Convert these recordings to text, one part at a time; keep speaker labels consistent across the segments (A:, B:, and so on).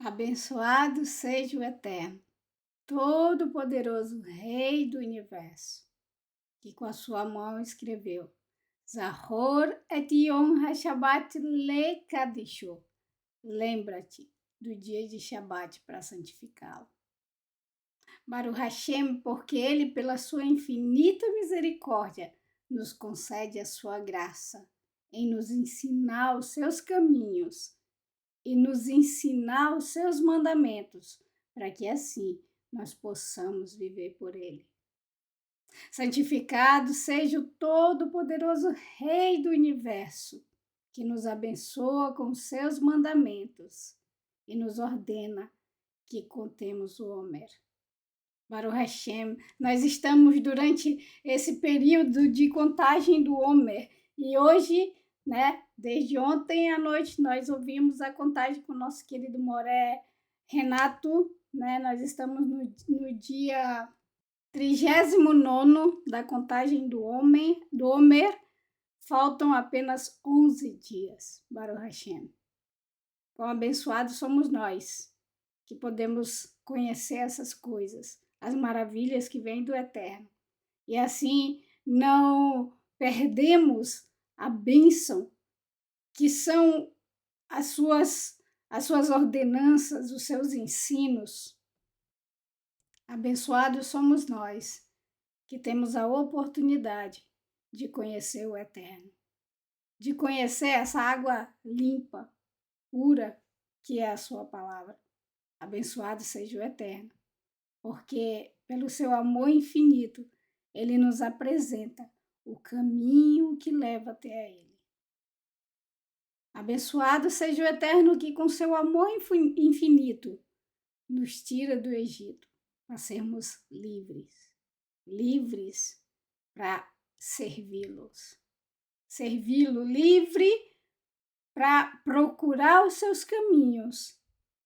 A: Abençoado seja o Eterno, Todo-Poderoso Rei do Universo, que com a sua mão escreveu Zahor et Yom HaShabbat LeKadisho. Lembra-te do dia de Shabat para santificá-lo. Baruch Hashem, porque Ele, pela sua infinita misericórdia, nos concede a sua graça em nos ensinar os seus caminhos e nos ensinar os seus mandamentos, para que assim nós possamos viver por Ele. Santificado seja o Todo-Poderoso Rei do Universo, que nos abençoa com os seus mandamentos e nos ordena que contemos o Homer. Baruch Hashem, nós estamos durante esse período de contagem do Homer e hoje, desde ontem à noite, nós ouvimos a contagem com o nosso querido Moré Renato, nós estamos no dia 39º da contagem do Homer, faltam apenas 11 dias, Baruch Hashem. Quão abençoados somos nós, que podemos conhecer essas coisas, as maravilhas que vêm do Eterno. E assim não perdemos a bênção, que são as suas ordenanças, os seus ensinos. Abençoados somos nós, que temos a oportunidade de conhecer o Eterno, de conhecer essa água limpa, pura, que é a sua palavra. Abençoado seja o Eterno, porque pelo seu amor infinito, Ele nos apresenta o caminho que leva até a Ele. Abençoado seja o Eterno que com seu amor infinito nos tira do Egito para sermos livres para servi-lo, livre para procurar os seus caminhos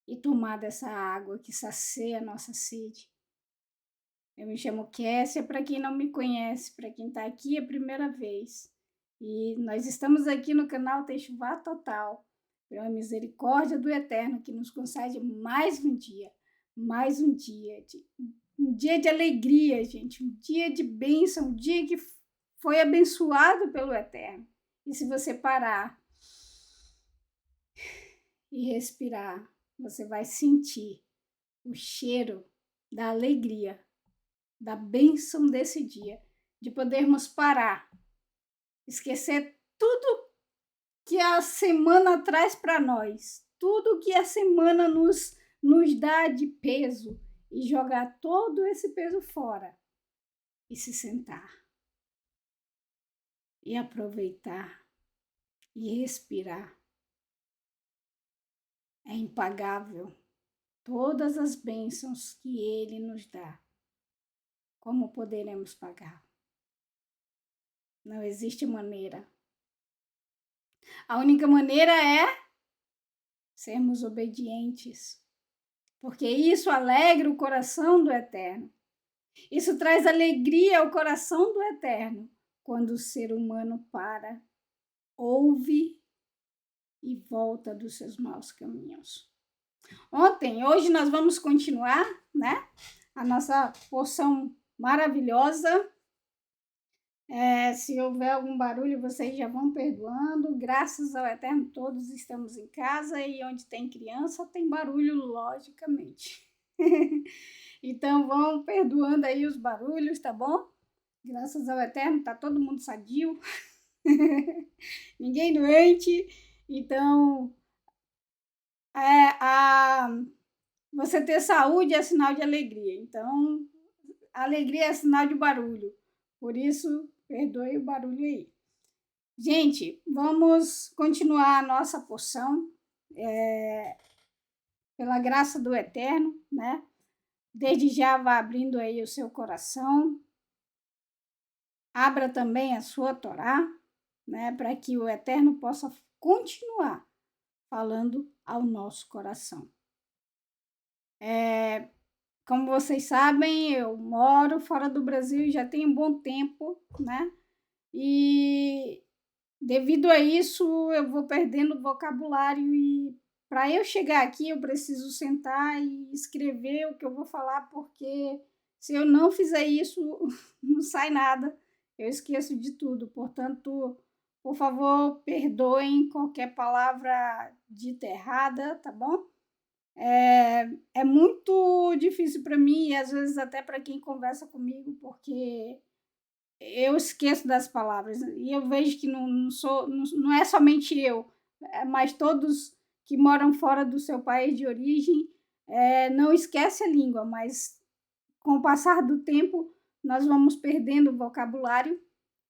A: e tomar dessa água que sacia a nossa sede. Eu me chamo Kessia, para quem não me conhece, para quem está aqui a primeira vez. E nós estamos aqui no canal Techuvá Total, pela misericórdia do Eterno, que nos concede mais um dia de alegria, gente, um dia de bênção, um dia que foi abençoado pelo Eterno. E se você parar e respirar, você vai sentir o cheiro da alegria, da bênção desse dia, de podermos parar, esquecer tudo que a semana traz para nós, tudo que a semana nos dá de peso e jogar todo esse peso fora e se sentar e aproveitar e respirar. É impagável todas as bênçãos que Ele nos dá. Como poderemos pagar? Não existe maneira. A única maneira é sermos obedientes, porque isso alegra o coração do Eterno. Isso traz alegria ao coração do Eterno, quando o ser humano para, ouve e volta dos seus maus caminhos. Hoje nós vamos continuar, a nossa porção maravilhosa Se houver algum barulho, vocês já vão perdoando. Graças ao Eterno, todos estamos em casa e onde tem criança tem barulho, logicamente. Então vão perdoando aí os barulhos, tá bom? Graças ao Eterno, tá todo mundo sadio. Ninguém doente. Então, você ter saúde é sinal de alegria. Então, alegria é sinal de barulho. Por isso, perdoe o barulho aí. Gente, vamos continuar a nossa porção. Pela graça do Eterno, né? Desde já vá abrindo aí o seu coração. Abra também a sua Torá, né? Para que o Eterno possa continuar falando ao nosso coração. Como vocês sabem, eu moro fora do Brasil já tem um bom tempo, né? E devido a isso, eu vou perdendo vocabulário e para eu chegar aqui, eu preciso sentar e escrever o que eu vou falar, porque se eu não fizer isso, não sai nada. Eu esqueço de tudo. Portanto, por favor, perdoem qualquer palavra dita errada, tá bom? É muito difícil para mim e às vezes até para quem conversa comigo, porque eu esqueço das palavras e eu vejo que não é somente eu, mas todos que moram fora do seu país de origem não esquece a língua, mas com o passar do tempo nós vamos perdendo o vocabulário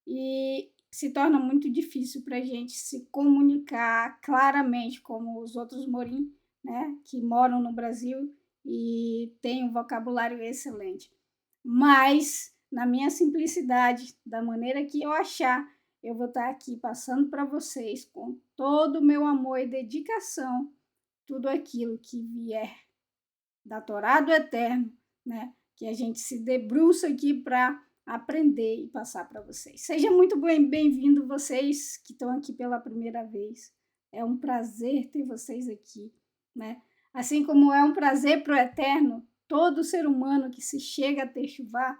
A: e se torna muito difícil para a gente se comunicar claramente como os outros morim, né, que moram no Brasil e têm um vocabulário excelente. Mas, na minha simplicidade, da maneira que eu achar, eu vou estar aqui passando para vocês com todo o meu amor e dedicação, tudo aquilo que vier da Torá do Eterno, né? Que a gente se debruça aqui para aprender e passar para vocês. Seja muito bem-vindo vocês que estão aqui pela primeira vez. É um prazer ter vocês aqui, né? Assim como é um prazer para o Eterno, todo ser humano que se chega a Techuvá,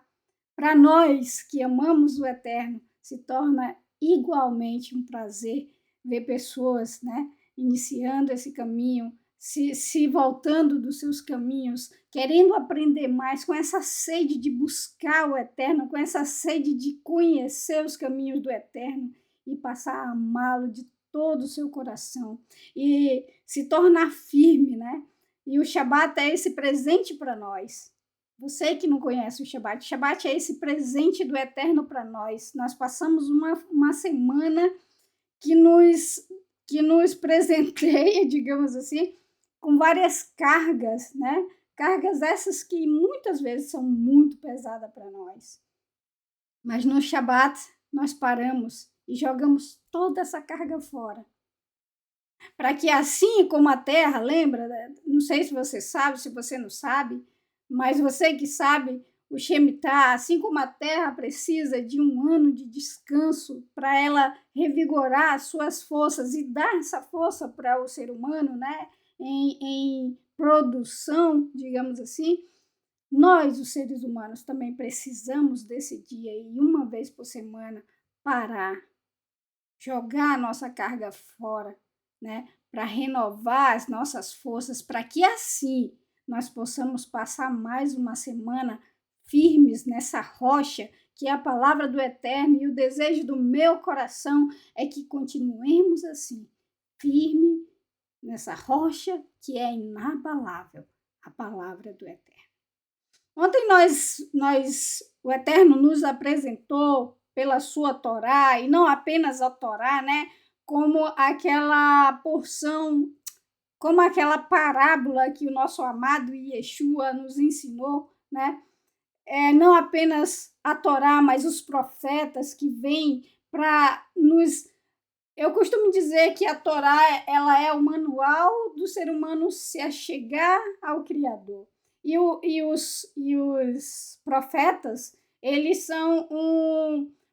A: para nós que amamos o Eterno, se torna igualmente um prazer ver pessoas, né, iniciando esse caminho, se voltando dos seus caminhos, querendo aprender mais, com essa sede de buscar o Eterno, com essa sede de conhecer os caminhos do Eterno e passar a amá-lo de todo o seu coração e se tornar firme, né? E o Shabat é esse presente para nós. Você que não conhece o Shabat é esse presente do Eterno para nós. Nós passamos uma semana que nos presenteia, digamos assim, com várias cargas, né? Cargas essas que muitas vezes são muito pesadas para nós. Mas no Shabat nós paramos e jogamos toda essa carga fora. Para que assim como a terra, lembra? Não sei se você sabe, se você não sabe, mas você que sabe, o Shemitah, assim como a terra precisa de um ano de descanso para ela revigorar as suas forças e dar essa força para o ser humano, né? Em produção, digamos assim, nós, os seres humanos, também precisamos desse dia e uma vez por semana parar, jogar a nossa carga fora, né? Para renovar as nossas forças, para que assim nós possamos passar mais uma semana firmes nessa rocha que é a palavra do Eterno, e o desejo do meu coração é que continuemos assim, firme nessa rocha que é inabalável, a palavra do Eterno. Ontem o Eterno nos apresentou pela sua Torá, e não apenas a Torá, né? Como aquela porção, como aquela parábola que o nosso amado Yeshua nos ensinou, né? Não apenas a Torá, mas os profetas que vêm para nos... Eu costumo dizer que a Torá ela é o manual do ser humano se achegar ao Criador. E os profetas, eles são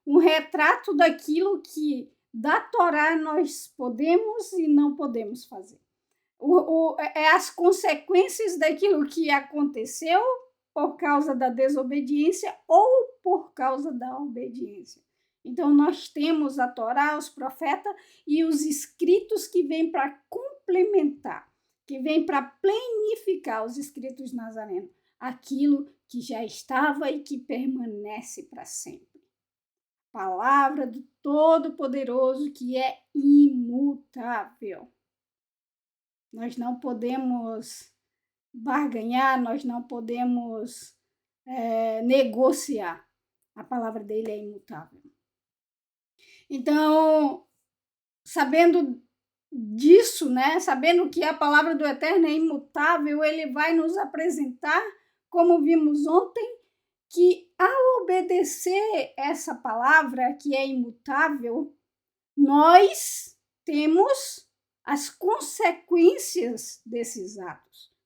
A: um retrato daquilo que da Torá nós podemos e não podemos fazer. As consequências daquilo que aconteceu por causa da desobediência ou por causa da obediência. Então, nós temos a Torá, os profetas e os escritos que vêm para complementar, que vêm para plenificar os escritos nazarenos, aquilo que já estava e que permanece para sempre. Palavra do Todo-Poderoso que é imutável. Nós não podemos barganhar, nós não podemos negociar. A palavra dele é imutável. Então, sabendo disso, né, sabendo que a palavra do Eterno é imutável, ele vai nos apresentar, como vimos ontem, que ao obedecer essa palavra que é imutável, nós temos as consequências desses atos.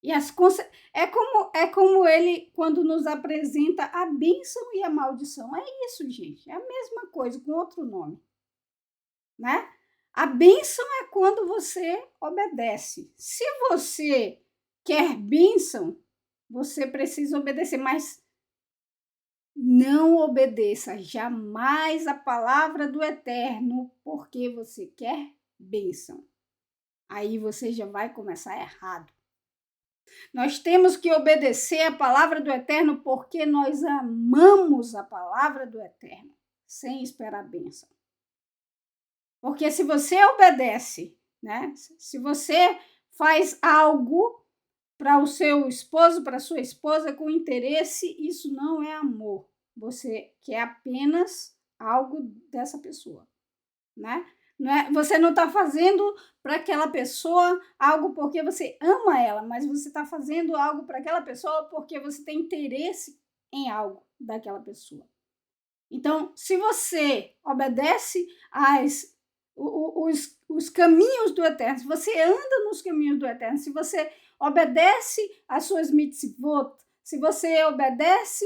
A: E é como ele, quando nos apresenta a bênção e a maldição. É isso, gente. É a mesma coisa, com outro nome. Né? A bênção é quando você obedece. Se você quer bênção, você precisa obedecer, mas não obedeça jamais a palavra do Eterno porque você quer bênção. Aí você já vai começar errado. Nós temos que obedecer a palavra do Eterno porque nós amamos a palavra do Eterno, sem esperar bênção. Porque se você obedece, né? Se você faz algo para o seu esposo, para a sua esposa com interesse, isso não é amor. Você quer apenas algo dessa pessoa, né? Você não está fazendo para aquela pessoa algo porque você ama ela, mas você está fazendo algo para aquela pessoa porque você tem interesse em algo daquela pessoa. Então, se você obedece os caminhos do Eterno, se você anda nos caminhos do Eterno, se você obedece às suas mitzvot, se você obedece...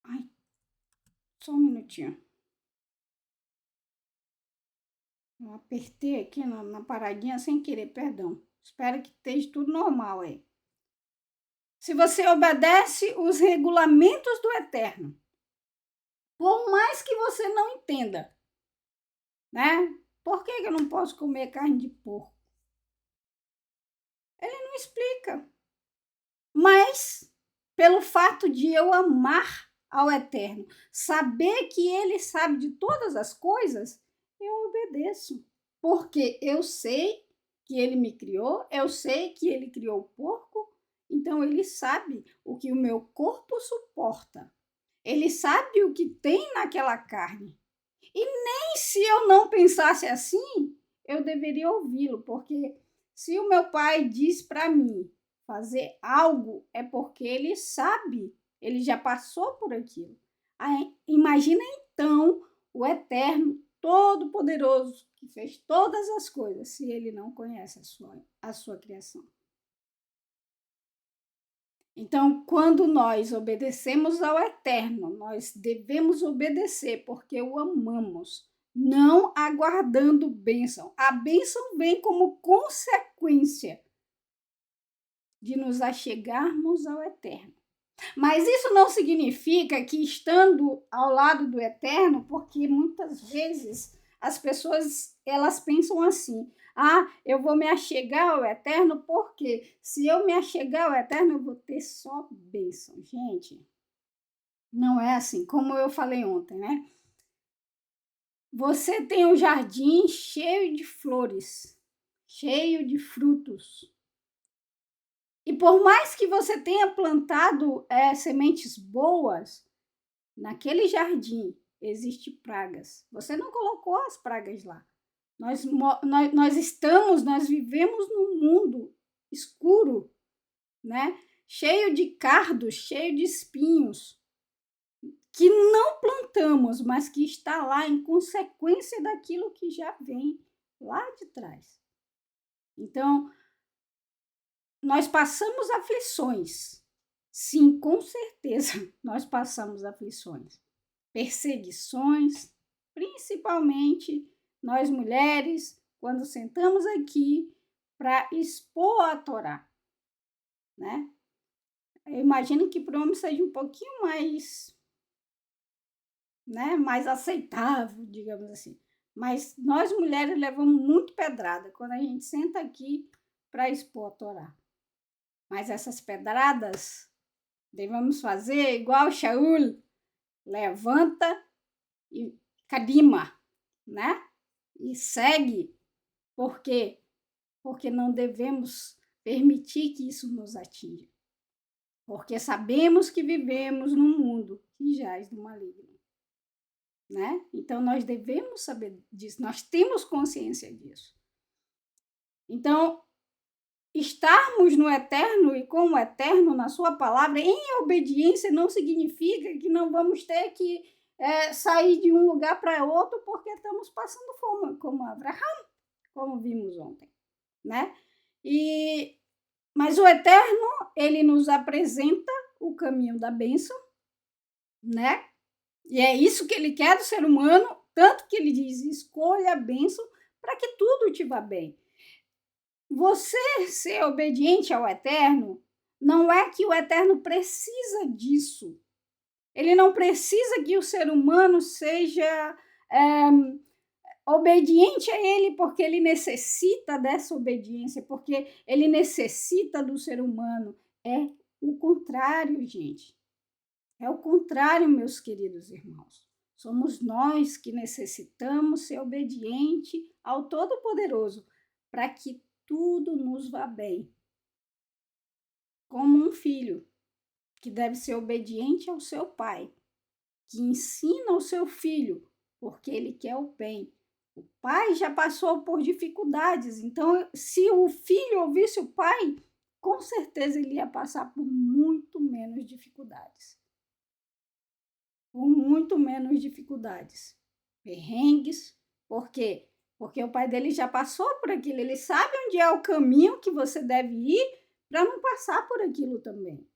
A: Ai, só um minutinho. Eu apertei aqui na paradinha sem querer, perdão. Espero que esteja tudo normal aí. Se você obedece os regulamentos do Eterno, por mais que você não entenda, né? Por que eu não posso comer carne de porco? Ele não explica. Mas, pelo fato de eu amar ao Eterno, saber que Ele sabe de todas as coisas, eu obedeço. Porque eu sei que Ele me criou, eu sei que Ele criou o porco, então Ele sabe o que o meu corpo suporta. Ele sabe o que tem naquela carne. E nem se eu não pensasse assim, eu deveria ouvi-lo, porque se o meu pai diz para mim fazer algo, é porque ele sabe, ele já passou por aquilo. Imagina então o Eterno, Todo-Poderoso, que fez todas as coisas, se ele não conhece a sua criação. Então, quando nós obedecemos ao Eterno, nós devemos obedecer porque o amamos, não aguardando bênção. A bênção vem como consequência de nos achegarmos ao Eterno. Mas isso não significa que estando ao lado do Eterno, porque muitas vezes as pessoas elas pensam assim: eu vou me achegar ao Eterno porque se eu me achegar ao Eterno eu vou ter só bênção. Gente, não é assim, como eu falei ontem, né? Você tem um jardim cheio de flores, cheio de frutos. E por mais que você tenha plantado sementes boas, naquele jardim existem pragas. Você não colocou as pragas lá. Nós vivemos num mundo escuro, né? Cheio de cardos, cheio de espinhos, que não plantamos, mas que está lá em consequência daquilo que já vem lá de trás. Então, nós passamos aflições. Sim, com certeza, nós passamos aflições. Perseguições, principalmente nós mulheres, quando sentamos aqui para expor a Torá, né? Eu imagino que para o homem seja um pouquinho mais né, mais aceitável, digamos assim. Mas nós mulheres levamos muito pedrada quando a gente senta aqui para expor a Torá. Mas essas pedradas devemos fazer igual Shaul, levanta e cadima, né? E segue. Por quê? Porque não devemos permitir que isso nos atinja. Porque sabemos que vivemos num mundo que jaz no maligno, né? Então nós devemos saber disso, nós temos consciência disso. Então, estarmos no eterno e com o eterno na sua palavra em obediência não significa que não vamos ter que sair de um lugar para outro porque estamos passando fome, como Abraham, como vimos ontem, né? Mas o eterno, ele nos apresenta o caminho da bênção, né? E é isso que ele quer do ser humano, tanto que ele diz, escolha a bênção para que tudo te vá bem. Você ser obediente ao eterno não é que o eterno precisa disso. Ele não precisa que o ser humano seja obediente a ele porque ele necessita dessa obediência, porque ele necessita do ser humano. É o contrário, gente. É o contrário, meus queridos irmãos. Somos nós que necessitamos ser obediente ao Todo-Poderoso para que tudo nos vá bem. Como um filho que deve ser obediente ao seu pai, que ensina ao seu filho, porque ele quer o bem. O pai já passou por dificuldades, então se o filho ouvisse o pai, com certeza ele ia passar por muito menos dificuldades. Por muito menos dificuldades. Perrengues, por quê? Porque o pai dele já passou por aquilo, ele sabe onde é o caminho que você deve ir para não passar por aquilo também,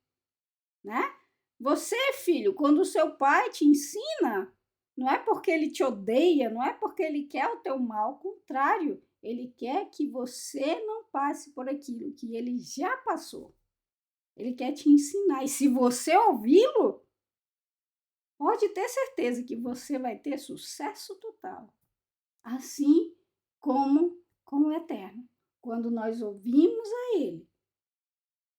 A: né? Você, filho, quando o seu pai te ensina, não é porque ele te odeia, não é porque ele quer o teu mal, ao contrário, ele quer que você não passe por aquilo que ele já passou. Ele quer te ensinar, e se você ouvi-lo, pode ter certeza que você vai ter sucesso total. Assim como com o Eterno. Quando nós ouvimos a Ele,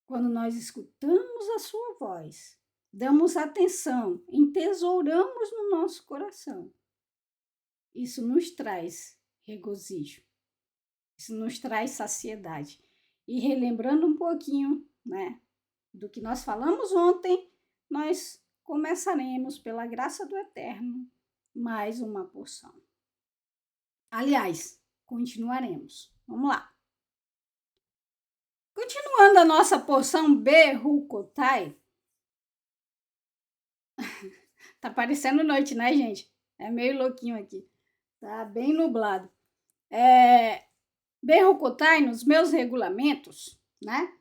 A: quando nós escutamos a sua voz, damos atenção, entesouramos no nosso coração, isso nos traz regozijo, isso nos traz saciedade. E relembrando um pouquinho, né, do que nós falamos ontem, nós começaremos, pela graça do Eterno, mais uma porção. Aliás, continuaremos. Vamos lá. Continuando a nossa porção Berucotai. Tá parecendo noite, né, gente? É meio louquinho aqui. Tá bem nublado. Berucotai, nos meus regulamentos, né?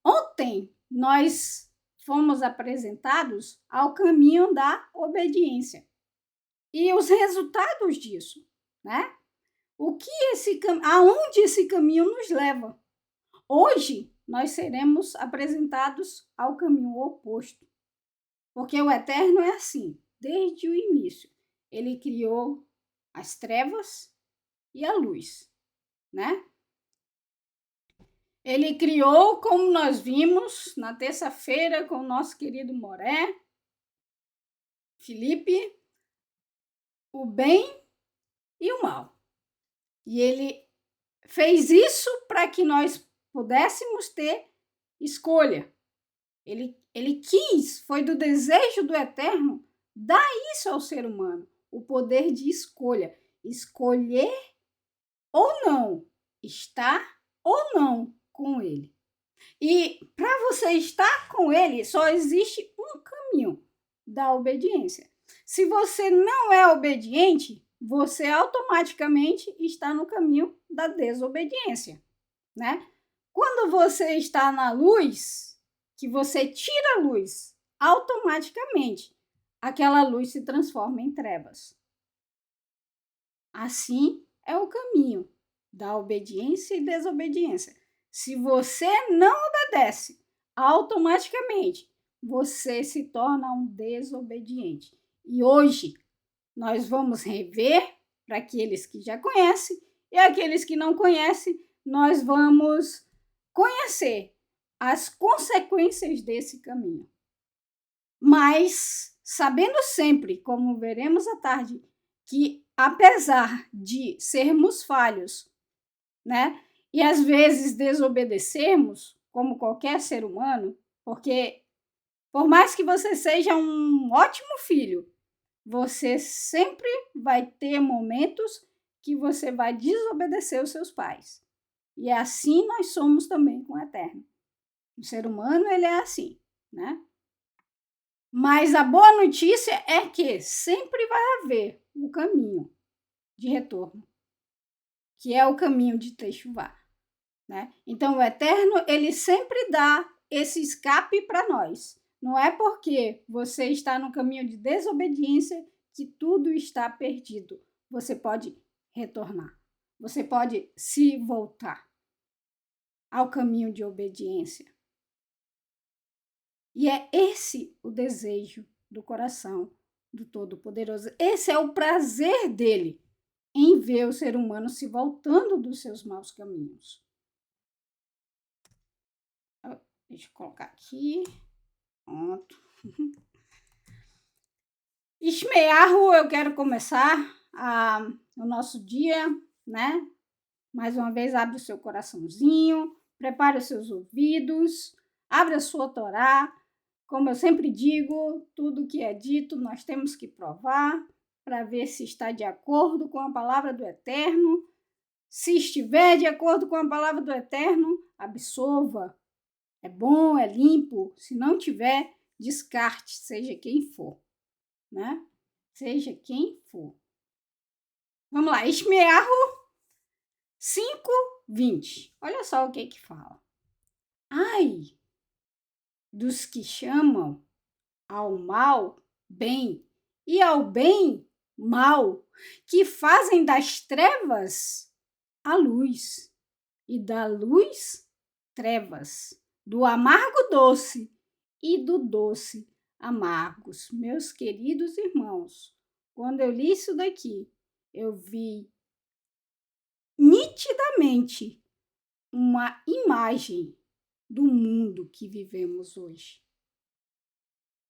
A: Ontem nós fomos apresentados ao caminho da obediência. E os resultados disso, né? Aonde esse caminho nos leva? Hoje nós seremos apresentados ao caminho oposto. Porque o Eterno é assim, desde o início. Ele criou as trevas e a luz, né? Ele criou, como nós vimos na terça-feira com o nosso querido Moré, Felipe, o bem e o mal. E ele fez isso para que nós pudéssemos ter escolha. Ele quis, foi do desejo do Eterno, dar isso ao ser humano, o poder de escolha. Escolher ou não, estar ou não com ele. E para você estar com ele, só existe um caminho da obediência. Se você não é obediente, você automaticamente está no caminho da desobediência, né? Quando você está na luz, que você tira a luz, automaticamente aquela luz se transforma em trevas. Assim é o caminho da obediência e desobediência. Se você não obedece, automaticamente você se torna um desobediente. E hoje nós vamos rever para aqueles que já conhecem e aqueles que não conhecem, nós vamos conhecer as consequências desse caminho. Mas sabendo sempre, como veremos à tarde, que apesar de sermos falhos, né, e às vezes desobedecermos, como qualquer ser humano, porque por mais que você seja um ótimo filho, você sempre vai ter momentos que você vai desobedecer os seus pais. E assim nós somos também com o Eterno. O ser humano, ele é assim, né? Mas a boa notícia é que sempre vai haver um caminho de retorno, que é o caminho de Techuvá, né? Então o Eterno, ele sempre dá esse escape para nós. Não é porque você está no caminho de desobediência que tudo está perdido. Você pode retornar. Você pode se voltar ao caminho de obediência. E é esse o desejo do coração do Todo-Poderoso. Esse é o prazer dele em ver o ser humano se voltando dos seus maus caminhos. Deixa eu colocar aqui. Pronto. Ishmeahu, eu quero começar o nosso dia, né? Mais uma vez, abre o seu coraçãozinho, prepare os seus ouvidos, abre a sua Torá. Como eu sempre digo, tudo que é dito nós temos que provar para ver se está de acordo com a palavra do Eterno. Se estiver de acordo com a palavra do Eterno, absorva. É bom, é limpo. Se não tiver, descarte, seja quem for, né? Seja quem for. Vamos lá, Ishmeahu 5:20. Olha só o que fala. Ai dos que chamam ao mal bem e ao bem mal, que fazem das trevas a luz e da luz trevas, do amargo doce e do doce amargos. Meus queridos irmãos, quando eu li isso daqui, eu vi nitidamente uma imagem do mundo que vivemos hoje,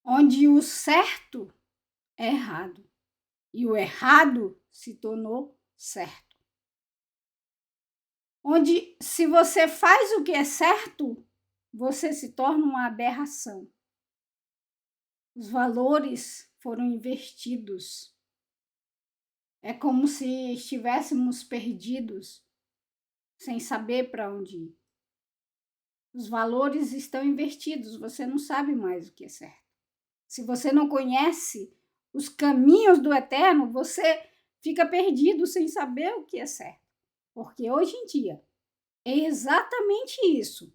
A: onde o certo é errado e o errado se tornou certo. Onde, se você faz o que é certo, você se torna uma aberração. Os valores foram invertidos. É como se estivéssemos perdidos, sem saber para onde ir. Os valores estão invertidos, você não sabe mais o que é certo. Se você não conhece os caminhos do Eterno, você fica perdido sem saber o que é certo. Porque hoje em dia é exatamente isso.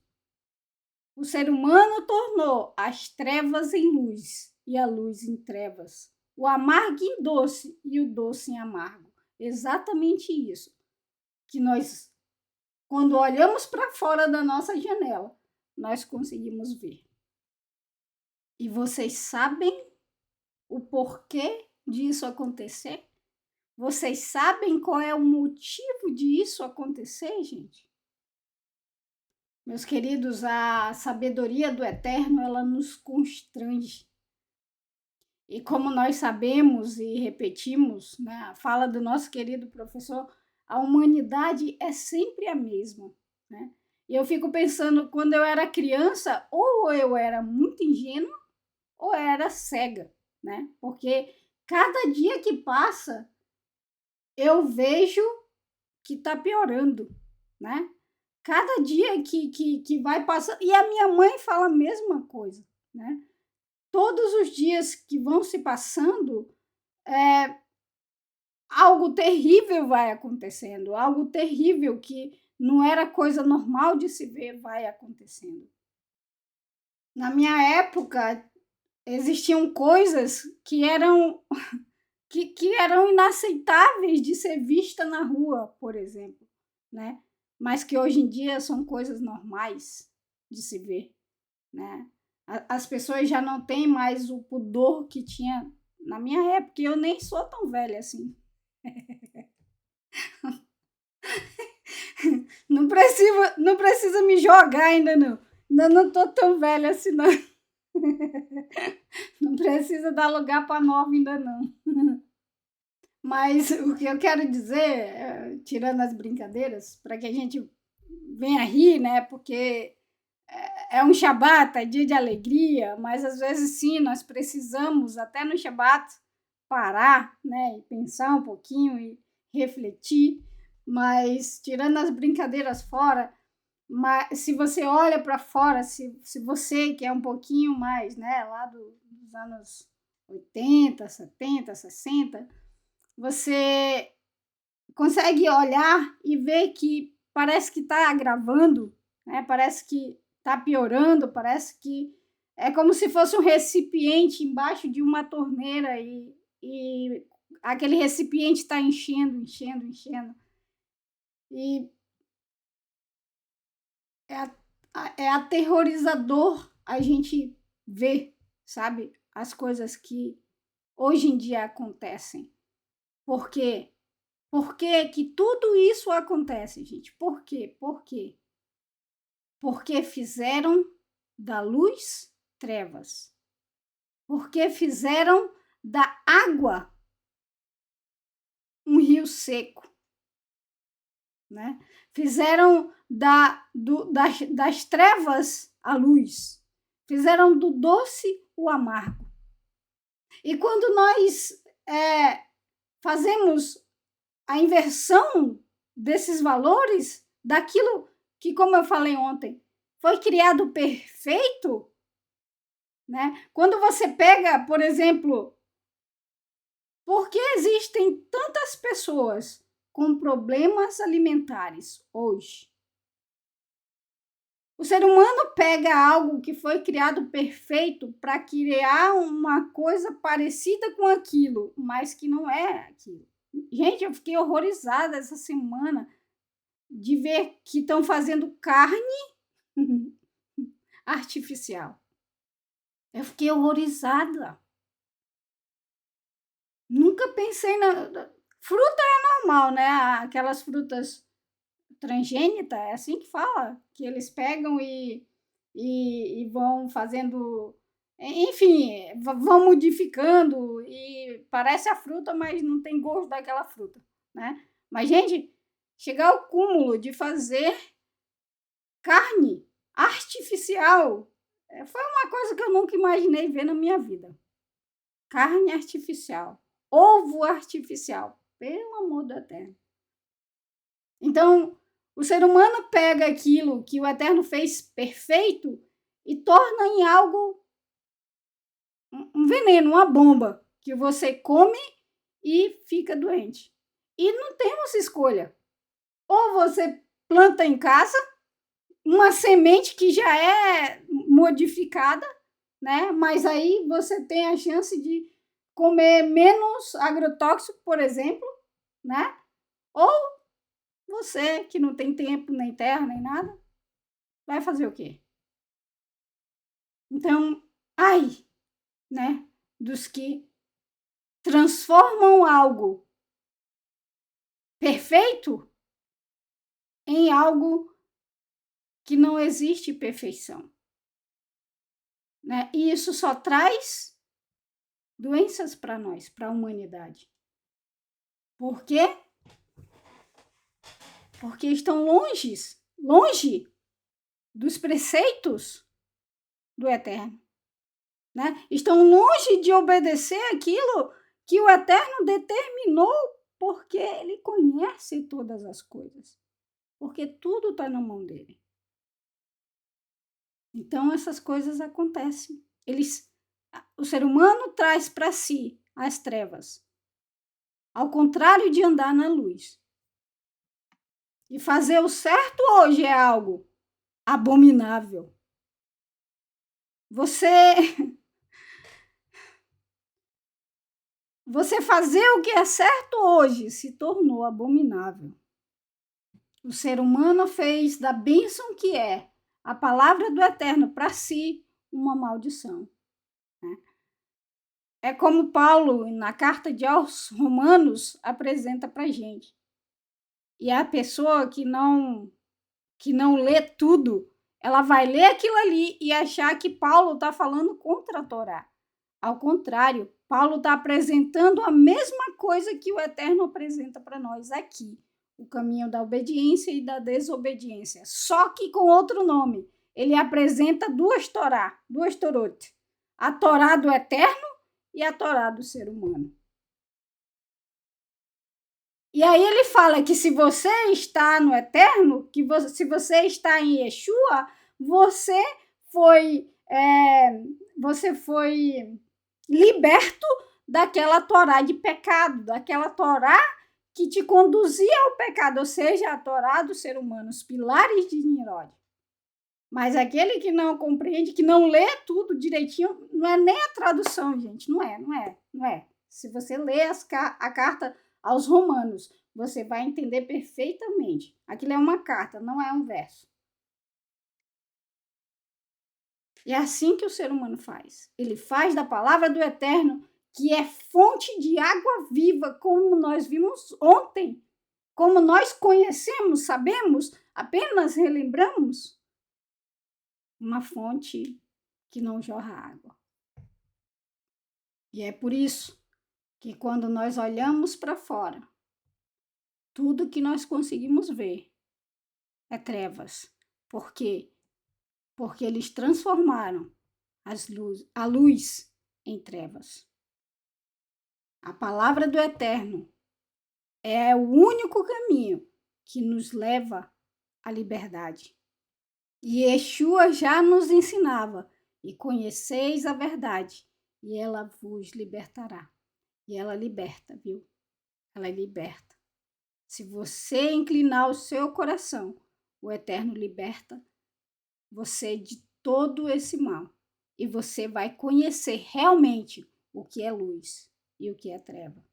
A: O ser humano tornou as trevas em luz e a luz em trevas, o amargo em doce e o doce em amargo. Exatamente isso que nós, quando olhamos para fora da nossa janela, nós conseguimos ver. E vocês sabem o porquê disso acontecer? Vocês sabem qual é o motivo disso acontecer, gente? Meus queridos, a sabedoria do Eterno, ela nos constrange. E como nós sabemos e repetimos, né, a fala do nosso querido professor, a humanidade é sempre a mesma, né? E eu fico pensando, quando eu era criança, ou eu era muito ingênua, ou eu era cega, né? Porque cada dia que passa, eu vejo que está piorando, né? Cada dia que vai passando, e a minha mãe fala a mesma coisa, né? Todos os dias que vão se passando, algo terrível vai acontecendo, algo terrível que não era coisa normal de se ver vai acontecendo. Na minha época, existiam coisas que eram que eram inaceitáveis de ser vista na rua, por exemplo, né? Mas que hoje em dia são coisas normais de se ver, né? As pessoas já não têm mais o pudor que tinha na minha época, e eu nem sou tão velha assim. Não precisa me jogar ainda não. Ainda não tô tão velha assim não. Não precisa dar lugar para nova ainda não. Mas o que eu quero dizer, tirando as brincadeiras, para que a gente venha rir, né? Porque é um Shabat, é dia de alegria, mas às vezes sim, nós precisamos, até no Shabat, parar, né? E pensar um pouquinho e refletir. Mas tirando as brincadeiras fora, mas se você olha para fora, se você que é um pouquinho mais, né, lá dos anos 80, 70, 60, você consegue olhar e ver que parece que está agravando, né? Parece que está piorando, parece que é como se fosse um recipiente embaixo de uma torneira e aquele recipiente está enchendo, enchendo, enchendo. E é aterrorizador a gente ver, sabe, as coisas que hoje em dia acontecem. Por quê? Por que tudo isso acontece, gente? Por quê? Por quê? Porque fizeram da luz trevas. Porque fizeram da água um rio seco, né? Fizeram das trevas a luz. Fizeram do doce o amargo. E quando nós fazemos a inversão desses valores, daquilo que, como eu falei ontem, foi criado perfeito, né? Quando você pega, por exemplo, por que existem tantas pessoas com problemas alimentares hoje? O ser humano pega algo que foi criado perfeito para criar uma coisa parecida com aquilo, mas que não é aquilo. Gente, eu fiquei horrorizada essa semana de ver que estão fazendo carne artificial. Eu fiquei horrorizada. Nunca pensei na. Fruta é normal, né? Aquelas frutas transgênitas, é assim que fala, que eles pegam e vão fazendo. Enfim, vão modificando e parece a fruta, mas não tem gosto daquela fruta, né? Mas, gente, chegar ao cúmulo de fazer carne artificial foi uma coisa que eu nunca imaginei ver na minha vida. Carne artificial, ovo artificial, pelo amor do Eterno. Então, o ser humano pega aquilo que o Eterno fez perfeito e torna em algo, um veneno, uma bomba, que você come e fica doente. E não temos escolha. Ou você planta em casa uma semente que já é modificada, né? Mas aí você tem a chance de comer menos agrotóxico, por exemplo, né? Ou você, que não tem tempo, nem terra, nem nada, vai fazer o quê? Então, ai, né? Dos que transformam algo perfeito em algo que não existe perfeição, né? E isso só traz doenças para nós, para a humanidade. Por quê? Porque estão longe dos preceitos do Eterno, né? Estão longe de obedecer aquilo que o Eterno determinou, porque ele conhece todas as coisas, porque tudo está na mão dele. Então essas coisas acontecem. O ser humano traz para si as trevas, ao contrário de andar na luz. E fazer o certo hoje é algo abominável. Você fazer o que é certo hoje se tornou abominável. O ser humano fez da bênção que é a palavra do Eterno para si uma maldição, né? É como Paulo, na carta aos Romanos, apresenta para a gente. E a pessoa que não lê tudo, ela vai ler aquilo ali e achar que Paulo está falando contra a Torá. Ao contrário, Paulo está apresentando a mesma coisa que o Eterno apresenta para nós aqui. O caminho da obediência e da desobediência. Só que com outro nome. Ele apresenta duas Torot. A Torá do Eterno e a Torá do ser humano. E aí ele fala que se você está no Eterno, se você está em Yeshua, você foi liberto daquela Torá de pecado, daquela Torá que te conduzia ao pecado, ou seja, a Torá do ser humano, os pilares de Nimrod. Mas aquele que não compreende, que não lê tudo direitinho, não é nem a tradução, gente, não é. Se você lê a carta aos Romanos, você vai entender perfeitamente. Aquilo é uma carta, não é um verso. E é assim que o ser humano faz. Ele faz da palavra do Eterno, que é fonte de água viva, como nós vimos ontem, como nós conhecemos, sabemos, apenas relembramos, uma fonte que não jorra água. E é por isso que quando nós olhamos para fora, tudo que nós conseguimos ver é trevas. Por quê? Porque eles transformaram a luz em trevas. A palavra do Eterno é o único caminho que nos leva à liberdade. E Yeshua já nos ensinava, e conheceis a verdade, e ela vos libertará. E ela liberta, viu? Ela liberta. Se você inclinar o seu coração, o Eterno liberta você de todo esse mal. E você vai conhecer realmente o que é luz e o que é treva.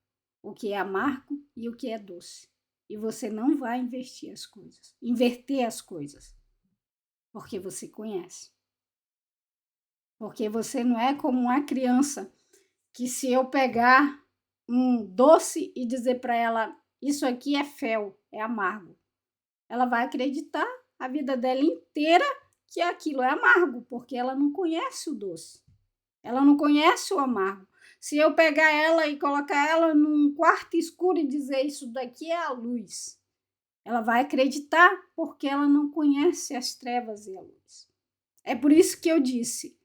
A: O que é amargo e o que é doce. E você não vai inverter as coisas. Porque você conhece. Porque você não é como uma criança que se eu pegar um doce e dizer para ela, isso aqui é fel, é amargo, ela vai acreditar a vida dela inteira que aquilo é amargo, porque ela não conhece o doce. Ela não conhece o amargo. Se eu pegar ela e colocar ela num quarto escuro e dizer isso daqui é a luz, ela vai acreditar porque ela não conhece as trevas e a luz. É por isso que eu disse,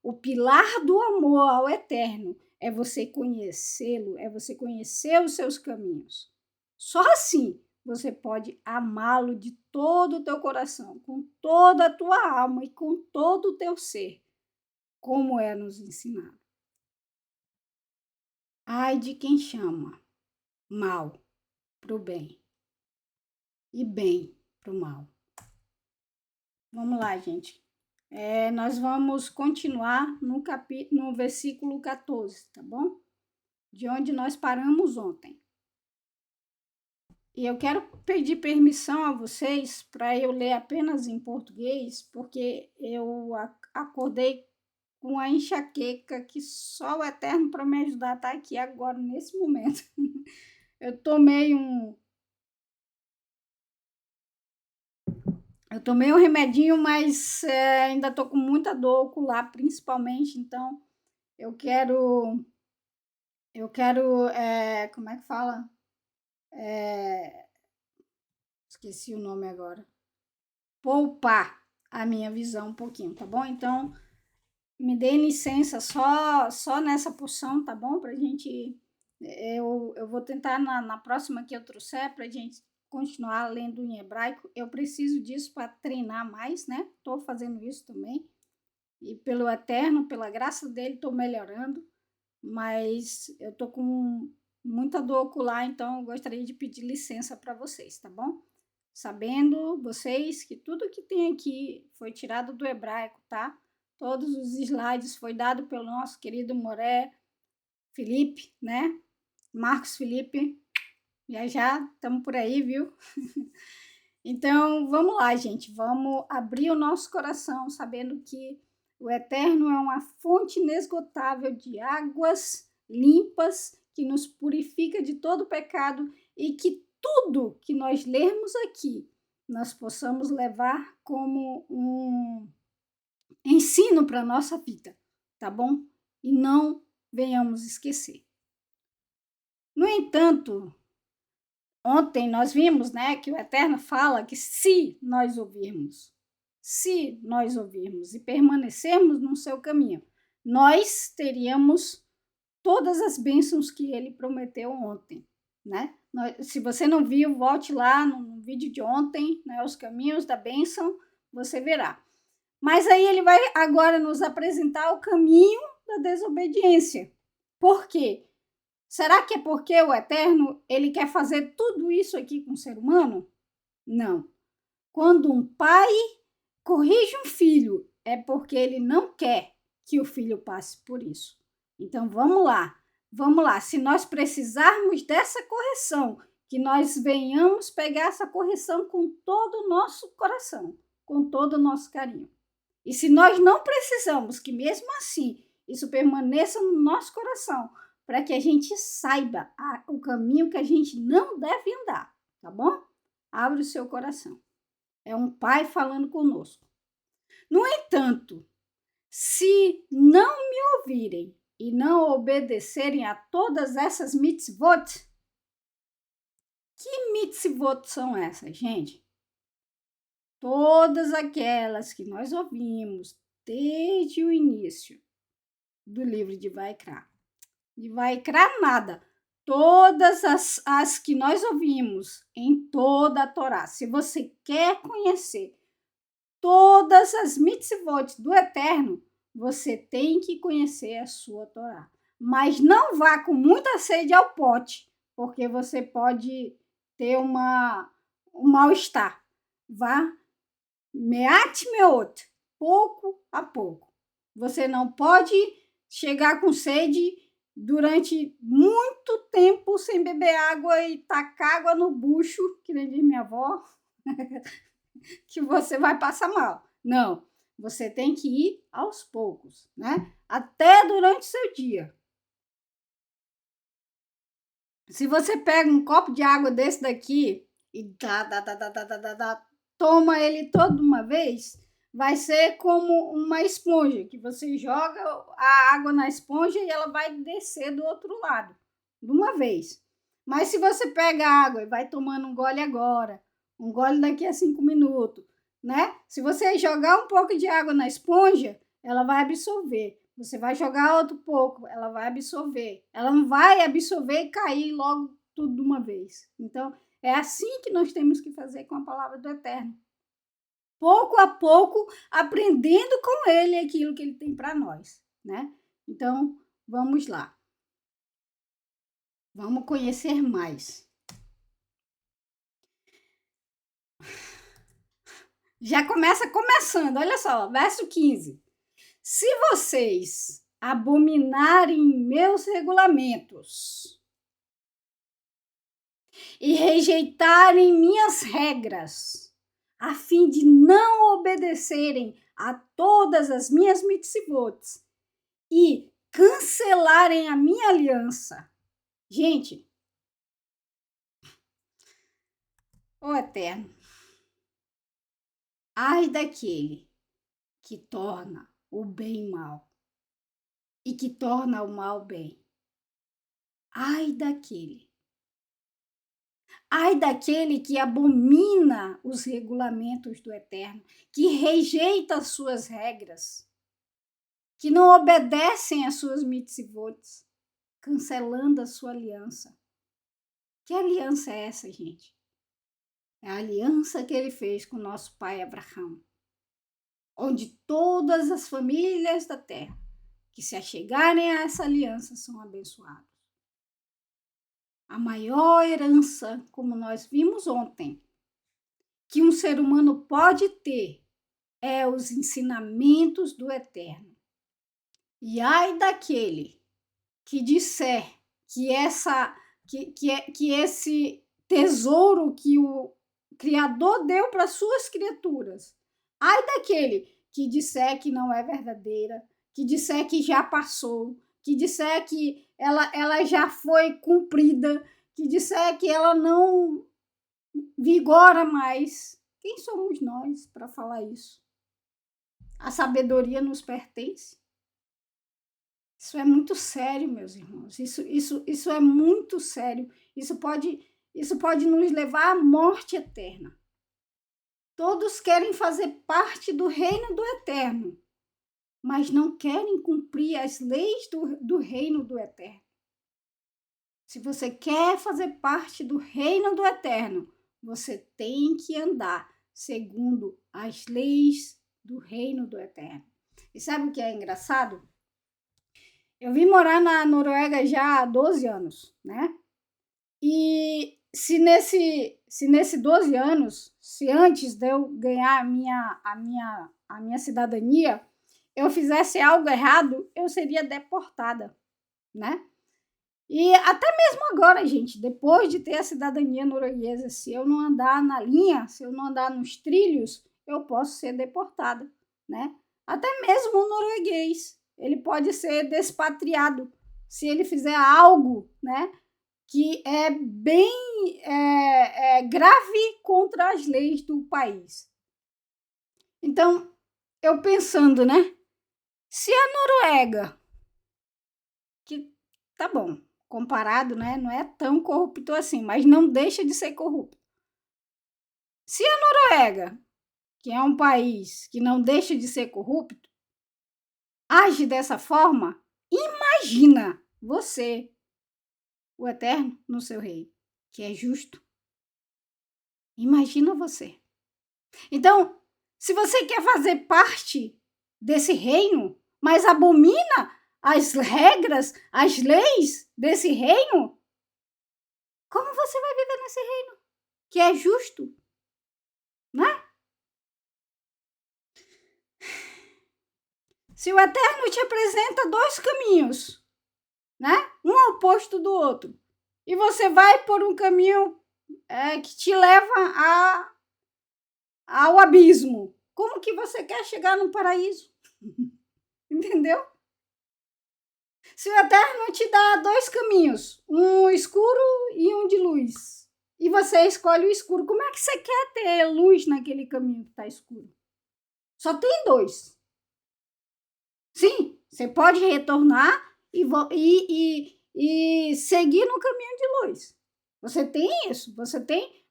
A: o pilar do amor ao Eterno é você conhecê-lo, é você conhecer os seus caminhos. Só assim você pode amá-lo de todo o teu coração, com toda a tua alma e com todo o teu ser, como é nos ensinado. Ai de quem chama mal para o bem e bem para o mal. Vamos lá, gente. Nós vamos continuar no versículo 14, tá bom? De onde nós paramos ontem. E eu quero pedir permissão a vocês para eu ler apenas em português, porque eu acordei com a enxaqueca que só o Eterno para me ajudar está aqui agora, nesse momento. Eu tomei um remedinho, mas ainda estou com muita dor ocular, principalmente, então eu quero, como é que fala? Esqueci o nome agora. Poupar a minha visão um pouquinho, tá bom? Então, me dê licença só nessa porção, tá bom? Pra gente, eu vou tentar na próxima que eu trouxer pra gente continuar lendo em hebraico. Eu preciso disso para treinar mais, né? Tô fazendo isso também. E pelo Eterno, pela graça dele, tô melhorando. Mas eu tô com muita dor ocular, então eu gostaria de pedir licença para vocês, tá bom? Sabendo vocês que tudo que tem aqui foi tirado do hebraico, tá? Todos os slides foi dado pelo nosso querido Moré Felipe, né? Marcos Felipe. Já estamos por aí, viu? Então, vamos lá, gente. Vamos abrir o nosso coração, sabendo que O Eterno é uma fonte inesgotável de águas limpas que nos purifica de todo pecado e que tudo que nós lermos aqui nós possamos levar como um ensino para a nossa vida, tá bom? E não venhamos esquecer. No entanto, ontem nós vimos, né, que o Eterno fala que se nós ouvirmos e permanecermos no seu caminho, nós teríamos todas as bênçãos que ele prometeu ontem, né? Se você não viu, volte lá no vídeo de ontem, né, os caminhos da bênção, você verá. Mas aí ele vai agora nos apresentar o caminho da desobediência. Por quê? Será que é porque o Eterno, ele quer fazer tudo isso aqui com o ser humano? Não. Quando um pai corrige um filho, é porque ele não quer que o filho passe por isso. Então, vamos lá. Se nós precisarmos dessa correção, que nós venhamos pegar essa correção com todo o nosso coração, com todo o nosso carinho. E se nós não precisamos que mesmo assim isso permaneça no nosso coração, para que a gente saiba o caminho que a gente não deve andar, tá bom? Abre o seu coração. É um pai falando conosco. No entanto, se não me ouvirem e não obedecerem a todas essas mitzvot, que mitzvot são essas, gente? Todas aquelas que nós ouvimos desde o início do livro de Vaikra. De Vaikra nada. Todas as que nós ouvimos em toda a Torá. Se você quer conhecer todas as mitzvot do Eterno, você tem que conhecer a sua Torá. Mas não vá com muita sede ao pote, porque você pode ter um mal-estar. Vá meat meot, pouco a pouco. Você não pode chegar com sede durante muito tempo sem beber água e tacar água no bucho, que nem diz minha avó, que você vai passar mal. Não, você tem que ir aos poucos, né? Até durante o seu dia. Se você pega um copo de água desse daqui e toma ele toda uma vez, vai ser como uma esponja, que você joga a água na esponja e ela vai descer do outro lado, de uma vez. Mas se você pega a água e vai tomando um gole agora, um gole daqui a 5 minutos, né? Se você jogar um pouco de água na esponja, ela vai absorver. Você vai jogar outro pouco, ela vai absorver. Ela não vai absorver e cair logo tudo de uma vez. Então, é assim que nós temos que fazer com a palavra do Eterno. Pouco a pouco, aprendendo com ele aquilo que ele tem para nós, né? Então, vamos lá. Vamos conhecer mais. Já começando, olha só, verso 15. Se vocês abominarem meus regulamentos e rejeitarem minhas regras, a fim de não obedecerem a todas as minhas mitzvot e cancelarem a minha aliança. Gente, ó Eterno, ai daquele que torna o bem mal e que torna o mal bem. Ai daquele que abomina os regulamentos do Eterno, que rejeita as suas regras, que não obedecem às suas mitzvot, cancelando a sua aliança. Que aliança é essa, gente? É a aliança que ele fez com o nosso pai Abraão, onde todas as famílias da terra que se achegarem a essa aliança são abençoadas. A maior herança, como nós vimos ontem, que um ser humano pode ter é os ensinamentos do Eterno. E ai daquele que disser que esse tesouro que o Criador deu para suas criaturas, ai daquele que disser que não é verdadeira, que disser que já passou, que disser que ela já foi cumprida, que disser que ela não vigora mais. Quem somos nós para falar isso? A sabedoria nos pertence. Isso é muito sério, meus irmãos. Isso é muito sério. Isso pode nos levar à morte eterna. Todos querem fazer parte do reino do eterno, mas não querem cumprir as leis do reino do eterno. Se você quer fazer parte do reino do eterno, você tem que andar segundo as leis do reino do eterno. E sabe o que é engraçado? Eu vim morar na Noruega já há 12 anos, né? E se nesse 12 anos, se antes de eu ganhar a minha cidadania, eu fizesse algo errado, eu seria deportada, né? E até mesmo agora, gente, depois de ter a cidadania norueguesa, se eu não andar na linha, se eu não andar nos trilhos, eu posso ser deportada, né? Até mesmo o norueguês, ele pode ser despatriado se ele fizer algo, né, que é bem grave contra as leis do país. Então, eu pensando, né, se a Noruega, que tá bom, comparado, né, não é tão corrupto assim, mas não deixa de ser corrupto. Se a Noruega, que é um país que não deixa de ser corrupto, age dessa forma, imagina você, o Eterno, no seu reino, que é justo. Imagina você. Então, se você quer fazer parte desse reino, mas abomina as regras, as leis desse reino, como você vai viver nesse reino que é justo, né? Se o Eterno te apresenta dois caminhos, né? Um oposto do outro, e você vai por um caminho que te leva ao abismo, como que você quer chegar no paraíso? Entendeu? Se o Eterno te dá dois caminhos, um escuro e um de luz, e você escolhe o escuro, como é que você quer ter luz naquele caminho que está escuro? Só tem dois. Sim, você pode retornar e seguir no caminho de luz. Você tem isso, você tem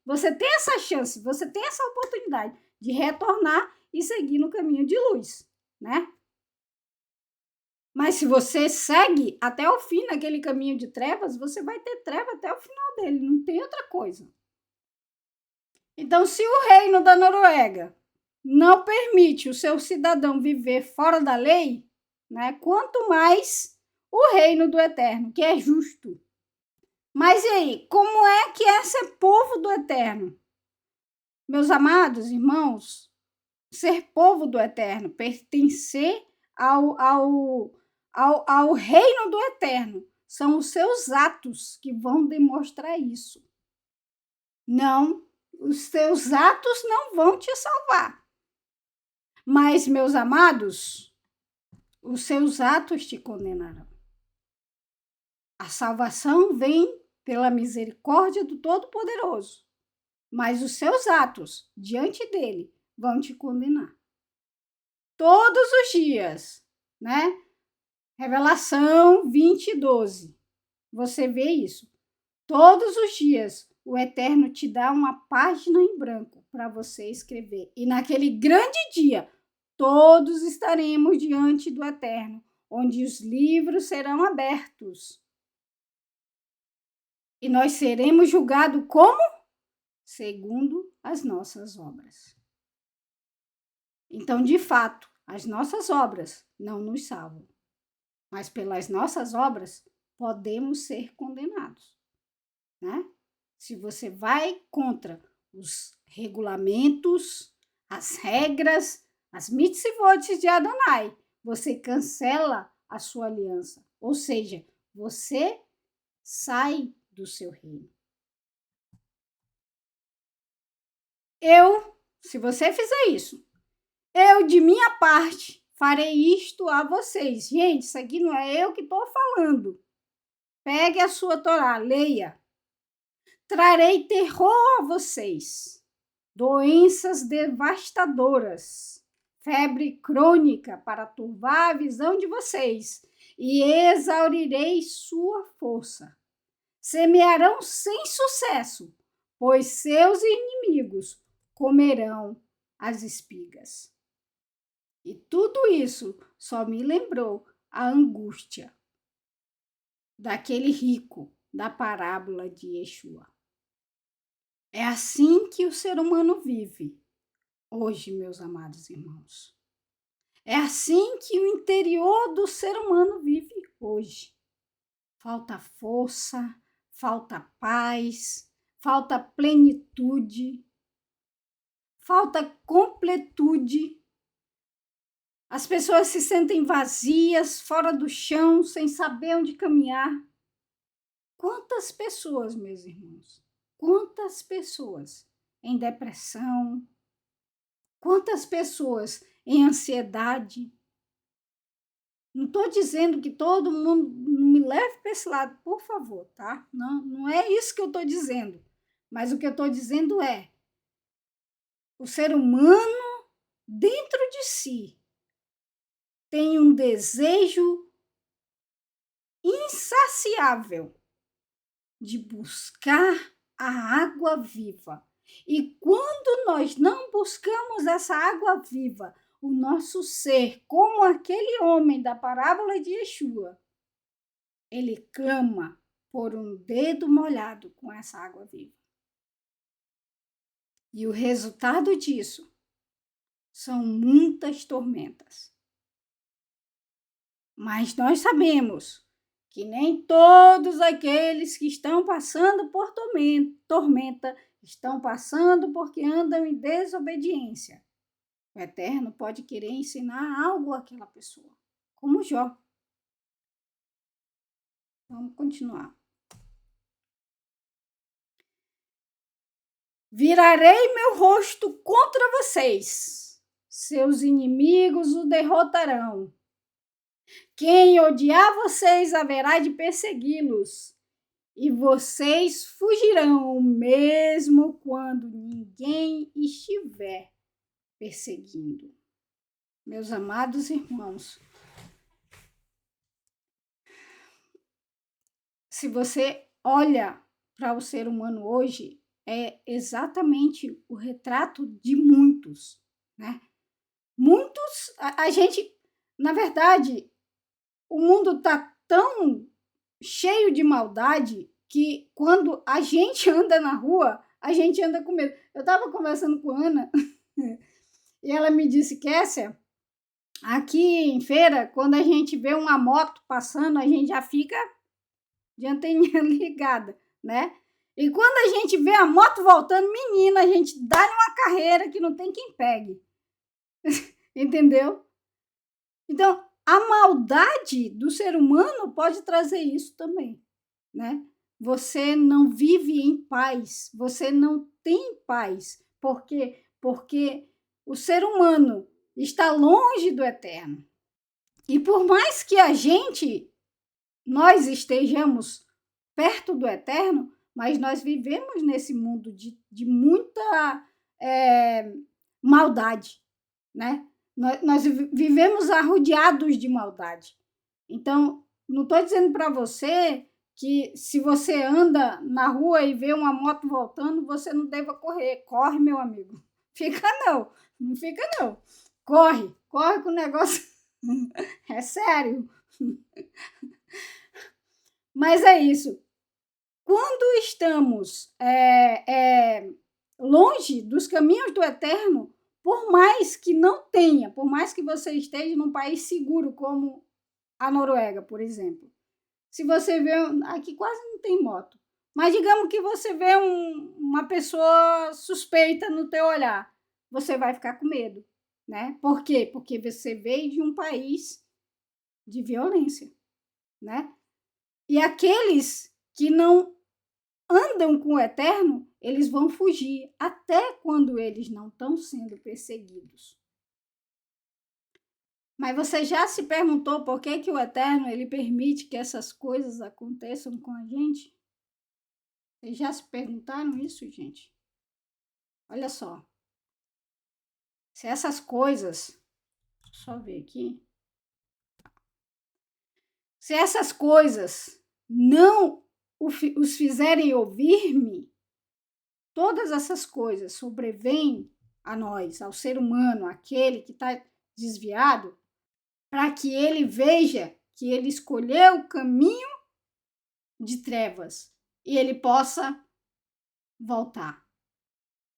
A: essa chance, você tem essa oportunidade de retornar e seguir no caminho de luz, né? Mas se você segue até o fim naquele caminho de trevas, você vai ter treva até o final dele, não tem outra coisa. Então, se o reino da Noruega não permite o seu cidadão viver fora da lei, né, quanto mais o reino do Eterno, que é justo. Mas e aí, como é que é ser povo do Eterno? Meus amados irmãos, ser povo do Eterno, pertencer ao reino do Eterno, são os seus atos que vão demonstrar isso. Não, os seus atos não vão te salvar. Mas, meus amados, os seus atos te condenarão. A salvação vem pela misericórdia do Todo-Poderoso, mas os seus atos diante dele vão te condenar. Todos os dias, né? Revelação 20:12. Você vê isso. Todos os dias, o Eterno te dá uma página em branco para você escrever. E naquele grande dia, todos estaremos diante do Eterno, onde os livros serão abertos. E nós seremos julgados como? Segundo as nossas obras. Então, de fato, as nossas obras não nos salvam. Mas pelas nossas obras, podemos ser condenados, né? Se você vai contra os regulamentos, as regras, as mitzvot de Adonai, você cancela a sua aliança. Ou seja, você sai do seu reino. Se você fizer isso, Eu, de minha parte, farei isto a vocês. Gente, isso aqui não é eu que estou falando. Pegue a sua Torá, leia. Trarei terror a vocês, doenças devastadoras, febre crônica para turvar a visão de vocês, e exaurirei sua força. Semearão sem sucesso, pois seus inimigos comerão as espigas. E tudo isso só me lembrou a angústia daquele rico da parábola de Yeshua. É assim que o ser humano vive hoje, meus amados irmãos. É assim que o interior do ser humano vive hoje. Falta força, falta paz, falta plenitude, falta completude. As pessoas se sentem vazias, fora do chão, sem saber onde caminhar. Quantas pessoas, meus irmãos? Quantas pessoas em depressão? Quantas pessoas em ansiedade? Não estou dizendo que todo mundo, não me leve para esse lado, por favor, tá? Não é isso que eu estou dizendo. Mas o que eu estou dizendo é, o ser humano, dentro de si, tem um desejo insaciável de buscar a água viva. E quando nós não buscamos essa água viva, o nosso ser, como aquele homem da parábola de Yeshua, ele clama por um dedo molhado com essa água viva. E o resultado disso são muitas tormentas. Mas nós sabemos que nem todos aqueles que estão passando por tormenta estão passando porque andam em desobediência. O Eterno pode querer ensinar algo àquela pessoa, como Jó. Vamos continuar. Virarei meu rosto contra vocês, seus inimigos o derrotarão. Quem odiar vocês haverá de persegui-los, e vocês fugirão mesmo quando ninguém estiver perseguindo. Meus amados irmãos, se você olha para o ser humano hoje, é exatamente o retrato de muitos, né? Muitos, a gente, na verdade, o mundo está tão cheio de maldade que quando a gente anda na rua, a gente anda com medo. Eu estava conversando com a Ana e ela me disse, Kessia, aqui em feira, quando a gente vê uma moto passando, a gente já fica de anteninha ligada, né? E quando a gente vê a moto voltando, menina, a gente dá uma carreira que não tem quem pegue. Entendeu? Então, a maldade do ser humano pode trazer isso também, né? Você não vive em paz, você não tem paz. Por quê? Porque o ser humano está longe do Eterno. E por mais que nós estejamos perto do Eterno, mas nós vivemos nesse mundo de muita maldade, né? Nós vivemos arrodeados de maldade. Então, não estou dizendo para você que se você anda na rua e vê uma moto voltando, você não deva correr. Corre, meu amigo. Não fica não. Corre que o negócio é sério. Mas é isso. Quando estamos longe dos caminhos do Eterno, por mais que não tenha, por mais que você esteja num país seguro, como a Noruega, por exemplo. Se você vê, aqui quase não tem moto, mas digamos que você vê uma pessoa suspeita no teu olhar, você vai ficar com medo, né? Por quê? Porque você veio de um país de violência, né? E aqueles que não andam com o Eterno, eles vão fugir até quando eles não estão sendo perseguidos. Mas você já se perguntou por que que o Eterno ele permite que essas coisas aconteçam com a gente? Vocês já se perguntaram isso, gente? Olha só. Se essas coisas, só ver aqui. Se essas coisas não os fizerem ouvir-me, todas essas coisas sobrevêm a nós, ao ser humano, aquele que está desviado, para que ele veja que ele escolheu o caminho de trevas e ele possa voltar,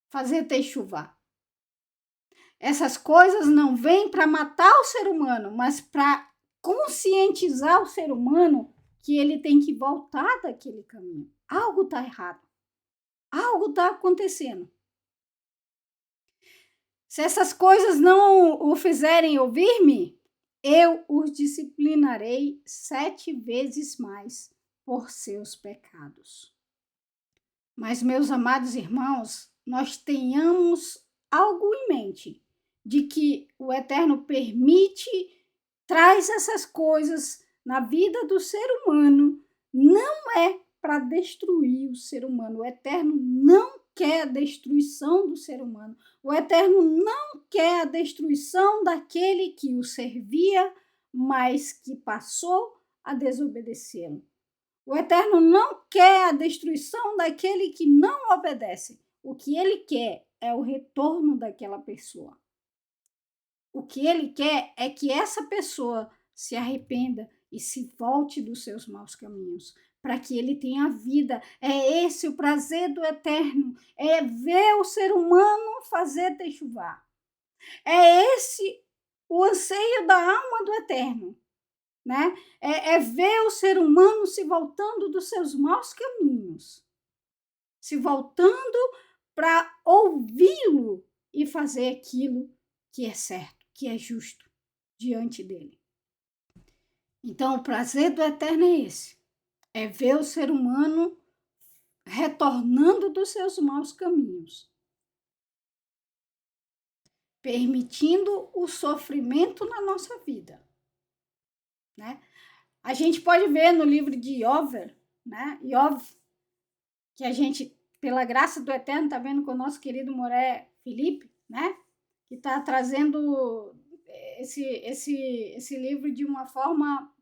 A: fazer techuvá. Essas coisas não vêm para matar o ser humano, mas para conscientizar o ser humano que ele tem que voltar daquele caminho. Algo está errado. Algo está acontecendo. Se essas coisas não o fizerem ouvir-me, eu os disciplinarei 7 vezes mais por seus pecados. Mas, meus amados irmãos, nós tenhamos algo em mente, de que o Eterno permite, traz essas coisas na vida do ser humano, não é para destruir o ser humano. O Eterno não quer a destruição do ser humano. O Eterno não quer a destruição daquele que o servia, mas que passou a desobedecê-lo. O Eterno não quer a destruição daquele que não obedece. O que ele quer é o retorno daquela pessoa. O que ele quer é que essa pessoa se arrependa e se volte dos seus maus caminhos, para que ele tenha vida. É esse o prazer do Eterno, é ver o ser humano fazer techuvá. É esse o anseio da alma do Eterno, né? É ver o ser humano se voltando dos seus maus caminhos, se voltando para ouvi-lo e fazer aquilo que é certo, que é justo diante dele. Então, o prazer do Eterno é esse, é ver o ser humano retornando dos seus maus caminhos, permitindo o sofrimento na nossa vida, né? A gente pode ver no livro de Iov, né? Iov, que a gente, pela graça do Eterno, está vendo com o nosso querido Moré Felipe, né? Que está trazendo esse livro de uma forma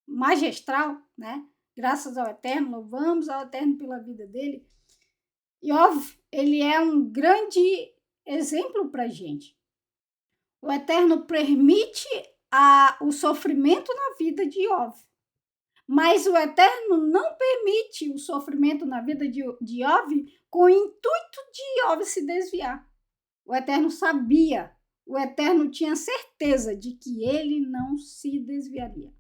A: magistral, né? Graças ao Eterno, louvamos ao Eterno pela vida dele. Iov, ele é um grande exemplo para a gente. O Eterno permite o sofrimento na vida de Iov, mas o Eterno não permite o sofrimento na vida de Iov com o intuito de Iov se desviar. O Eterno sabia, o Eterno tinha certeza de que ele não se desviaria.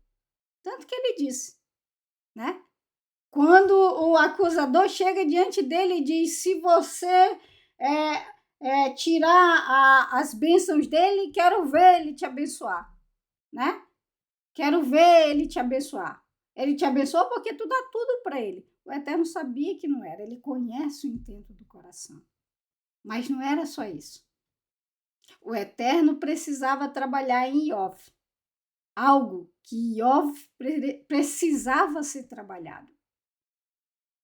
A: Tanto que ele disse, né? Quando o acusador chega diante dele e diz, se você tirar as bênçãos dele, quero ver ele te abençoar, né? Quero ver ele te abençoar. Ele te abençoou porque tu dá tudo para ele. O Eterno sabia que não era, ele conhece o intento do coração. Mas não era só isso. O Eterno precisava trabalhar em Iov. Algo que Iov precisava ser trabalhado.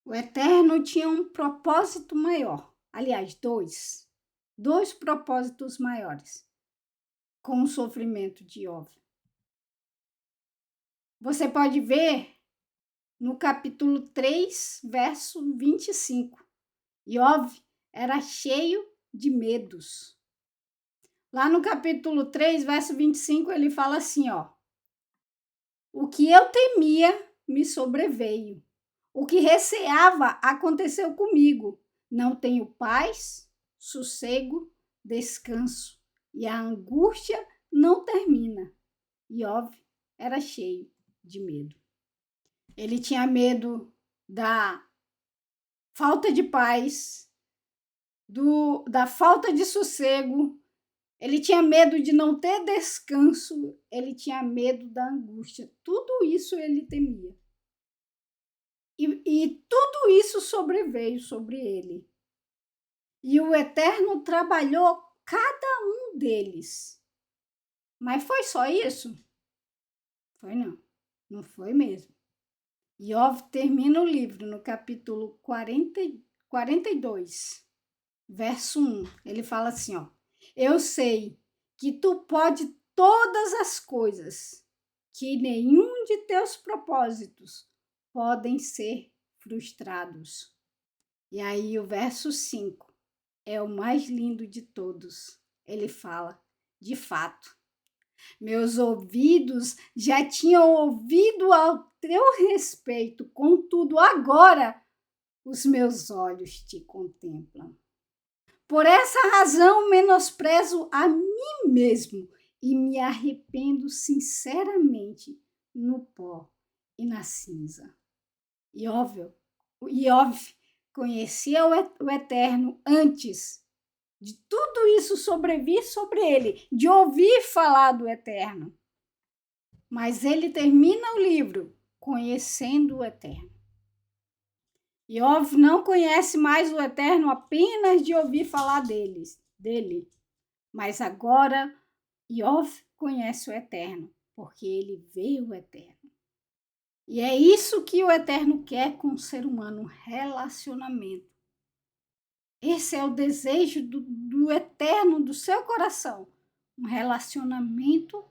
A: O Eterno tinha um propósito maior. Aliás, dois propósitos maiores com o sofrimento de Iov. Você pode ver no capítulo 3, verso 25. Iov era cheio de medos. Lá no capítulo 3, verso 25, ele fala assim, ó. O que eu temia me sobreveio. O que receava aconteceu comigo. Não tenho paz, sossego, descanso. E a angústia não termina. Iov era cheio de medo. Ele tinha medo da falta de paz, da falta de sossego, ele tinha medo de não ter descanso, ele tinha medo da angústia. Tudo isso ele temia. E tudo isso sobreveio sobre ele. E o Eterno trabalhou cada um deles Mas foi só isso? Foi não. Não foi mesmo. Iov termina o livro no capítulo 42, verso 1. Ele fala assim, ó: eu sei que tu pode todas as coisas, que nenhum de teus propósitos podem ser frustrados. E aí o verso 5 é o mais lindo de todos. Ele fala: de fato, meus ouvidos já tinham ouvido ao teu respeito, contudo, agora os meus olhos te contemplam. Por essa razão, menosprezo a mim mesmo e me arrependo sinceramente no pó e na cinza. Iov conhecia o Eterno antes de tudo isso sobrevir sobre ele, de ouvir falar do Eterno. Mas ele termina o livro conhecendo o Eterno. Iov não conhece mais o Eterno apenas de ouvir falar dele. Mas agora Iov conhece o Eterno, porque ele vê o Eterno. E é isso que o Eterno quer com o ser humano, um relacionamento. Esse é o desejo do Eterno, do seu coração, um relacionamento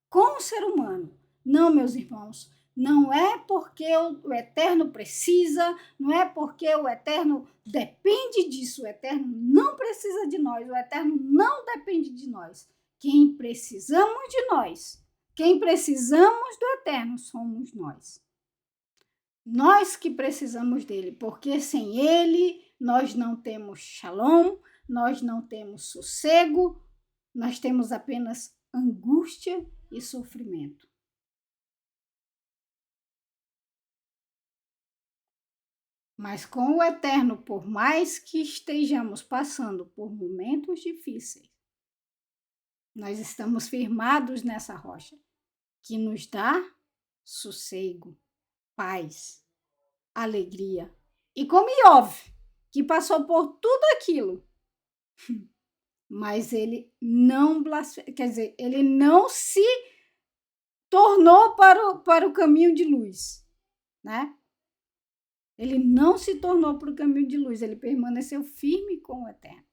A: com o ser humano. Não, meus irmãos, não é porque o Eterno precisa, não é porque o Eterno depende disso, o Eterno não precisa de nós, o Eterno não depende de nós. Quem precisamos de nós, quem precisamos do Eterno somos nós. Nós que precisamos dele, porque sem ele nós não temos shalom, nós não temos sossego, nós temos apenas angústia e sofrimento. Mas com o Eterno, por mais que estejamos passando por momentos difíceis, nós estamos firmados nessa rocha, que nos dá sossego, paz, alegria. E como Iov, que passou por tudo aquilo, mas ele não quer dizer, ele não se tornou para o caminho de luz, né? Ele não se tornou para o caminho de luz, ele permaneceu firme com o Eterno.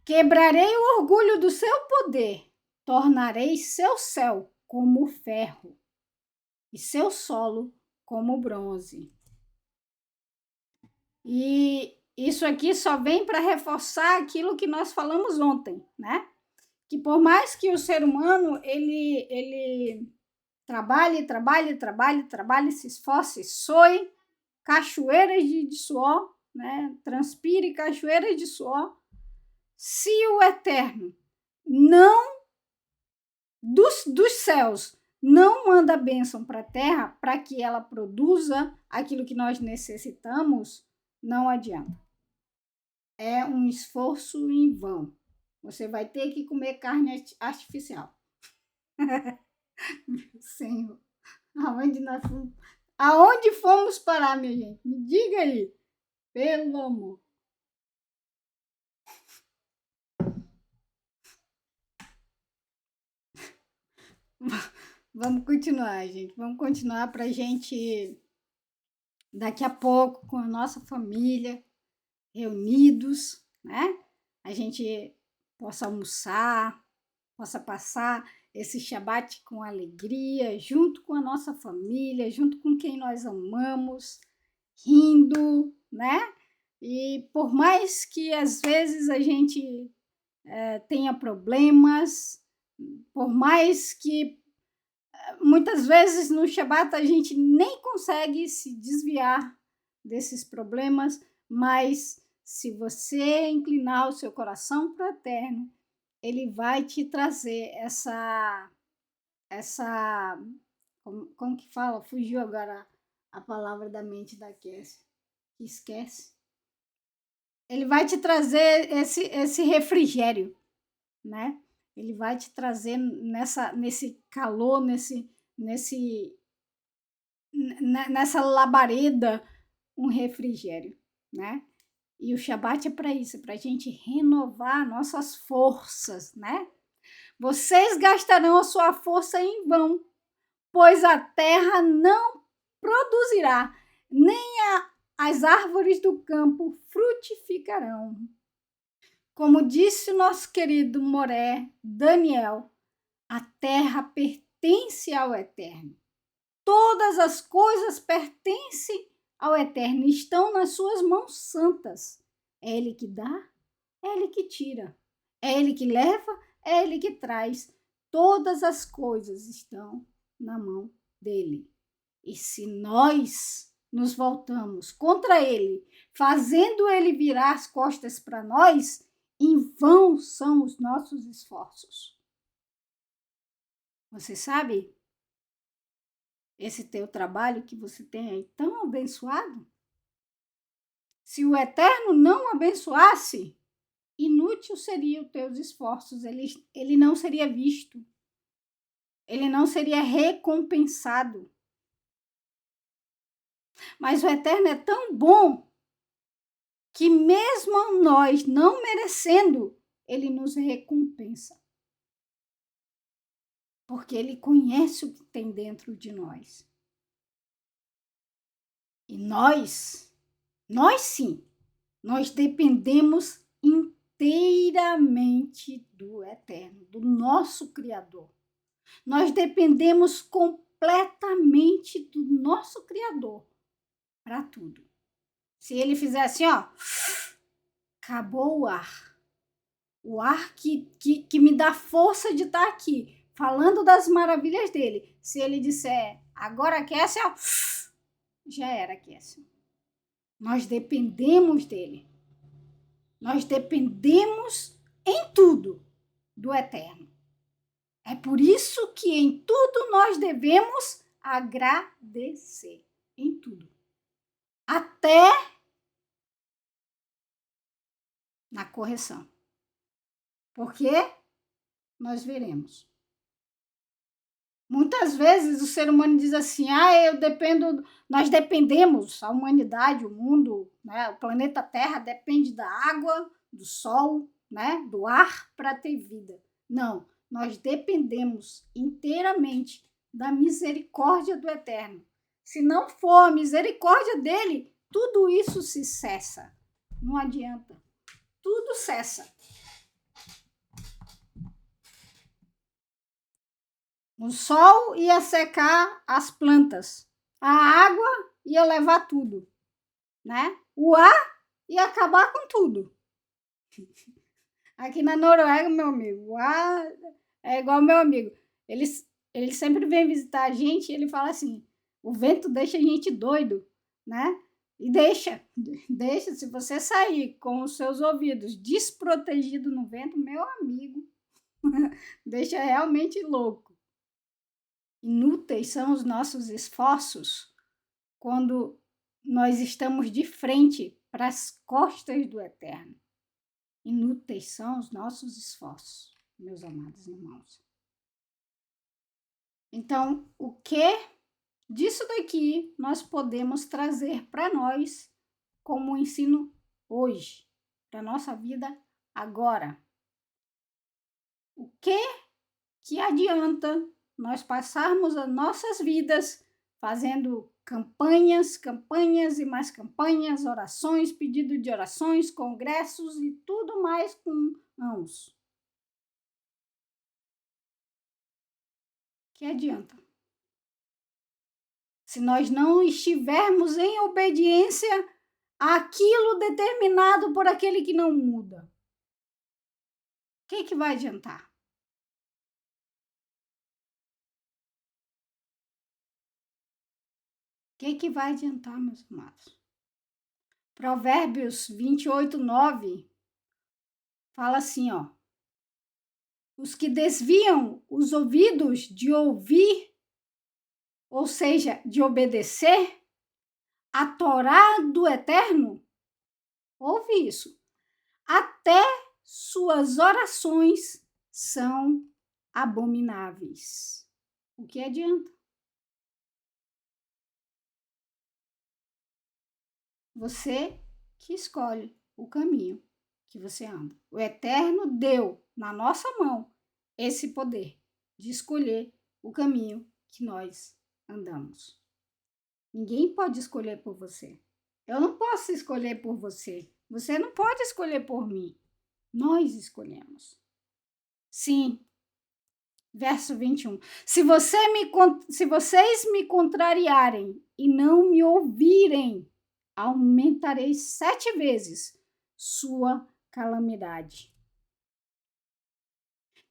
A: Quebrarei o orgulho do seu poder, tornarei seu céu como ferro e seu solo como bronze. E isso aqui só vem para reforçar aquilo que nós falamos ontem, né? Que por mais que o ser humano ele trabalhe, se esforce, soe cachoeiras de suor, né? Transpire cachoeiras de suor. Se o Eterno não dos céus não manda bênção para a terra para que ela produza aquilo que nós necessitamos, não adianta. É um esforço em vão. Você vai ter que comer carne artificial. Senhor, aonde fomos parar, minha gente? Me diga aí, pelo amor. Vamos continuar, gente. Vamos continuar para a gente, daqui a pouco, com a nossa família, reunidos, né? A gente possa almoçar, possa passar esse Shabat com alegria, junto com a nossa família, junto com quem nós amamos, rindo, né? E por mais que às vezes a gente tenha problemas, por mais que muitas vezes no Shabat a gente nem consegue se desviar desses problemas, mas se você inclinar o seu coração para o Eterno, ele vai te trazer como que fala? Fugiu agora a palavra da mente da Cassie. Esquece. Ele vai te trazer esse refrigério, né? Ele vai te trazer nesse calor, nessa labareda, um refrigério, né? E o Shabat é para isso, para a gente renovar nossas forças, né? Vocês gastarão a sua força em vão, pois a terra não produzirá, nem as árvores do campo frutificarão. Como disse o nosso querido Moré, Daniel, a terra pertence ao Eterno. Todas as coisas pertencem ao Eterno, estão nas suas mãos santas. É Ele que dá, é Ele que tira. É Ele que leva, é Ele que traz. Todas as coisas estão na mão dele. E se nós nos voltamos contra Ele, fazendo Ele virar as costas para nós, em vão são os nossos esforços. Você sabe? Esse teu trabalho que você tem aí tão abençoado? Se o Eterno não abençoasse, inútil seriam os teus esforços, ele não seria visto, ele não seria recompensado. Mas o Eterno é tão bom que mesmo nós não merecendo, ele nos recompensa. Porque ele conhece o que tem dentro de nós. E nós sim, nós dependemos inteiramente do Eterno, do nosso Criador. Nós dependemos completamente do nosso Criador para tudo. Se ele fizer assim, ó, acabou o ar. O ar que me dá força de estar aqui, falando das maravilhas dele. Se ele disser, agora aquece, ó, já era, aquece. Nós dependemos dele. Nós dependemos em tudo do Eterno. É por isso que em tudo nós devemos agradecer. Em tudo. Até na correção. Porque nós veremos. Muitas vezes o ser humano diz assim, nós dependemos, a humanidade, o mundo, né, o planeta Terra depende da água, do sol, né, do ar para ter vida. Não, nós dependemos inteiramente da misericórdia do Eterno. Se não for a misericórdia dele, tudo isso se cessa. Não adianta. Tudo cessa. O sol ia secar as plantas, a água ia levar tudo, né? O ar ia acabar com tudo. Aqui na Noruega, meu amigo, o ar é igual meu amigo. Ele sempre vem visitar a gente e ele fala assim, o vento deixa a gente doido, né? E deixa, se você sair com os seus ouvidos desprotegidos no vento, meu amigo, deixa realmente louco. Inúteis são os nossos esforços quando nós estamos de frente para as costas do Eterno. Inúteis são os nossos esforços, meus amados irmãos. Então, o que disso daqui nós podemos trazer para nós como ensino hoje, para a nossa vida agora? O que adianta nós passarmos as nossas vidas fazendo campanhas e mais campanhas, orações, pedido de orações, congressos e tudo mais com mãos? Que adianta? Se nós não estivermos em obediência àquilo determinado por aquele que não muda, o que vai adiantar? O que vai adiantar, meus amados? Provérbios 28:9 fala assim, ó. Os que desviam os ouvidos de ouvir, ou seja, de obedecer a Torá do Eterno, ouve isso, até suas orações são abomináveis. O que adianta? Você que escolhe o caminho que você anda. O Eterno deu na nossa mão esse poder de escolher o caminho que nós andamos. Ninguém pode escolher por você. Eu não posso escolher por você. Você não pode escolher por mim. Nós escolhemos. Sim. Verso 21. Se vocês me contrariarem e não me ouvirem, aumentarei 7 vezes sua calamidade,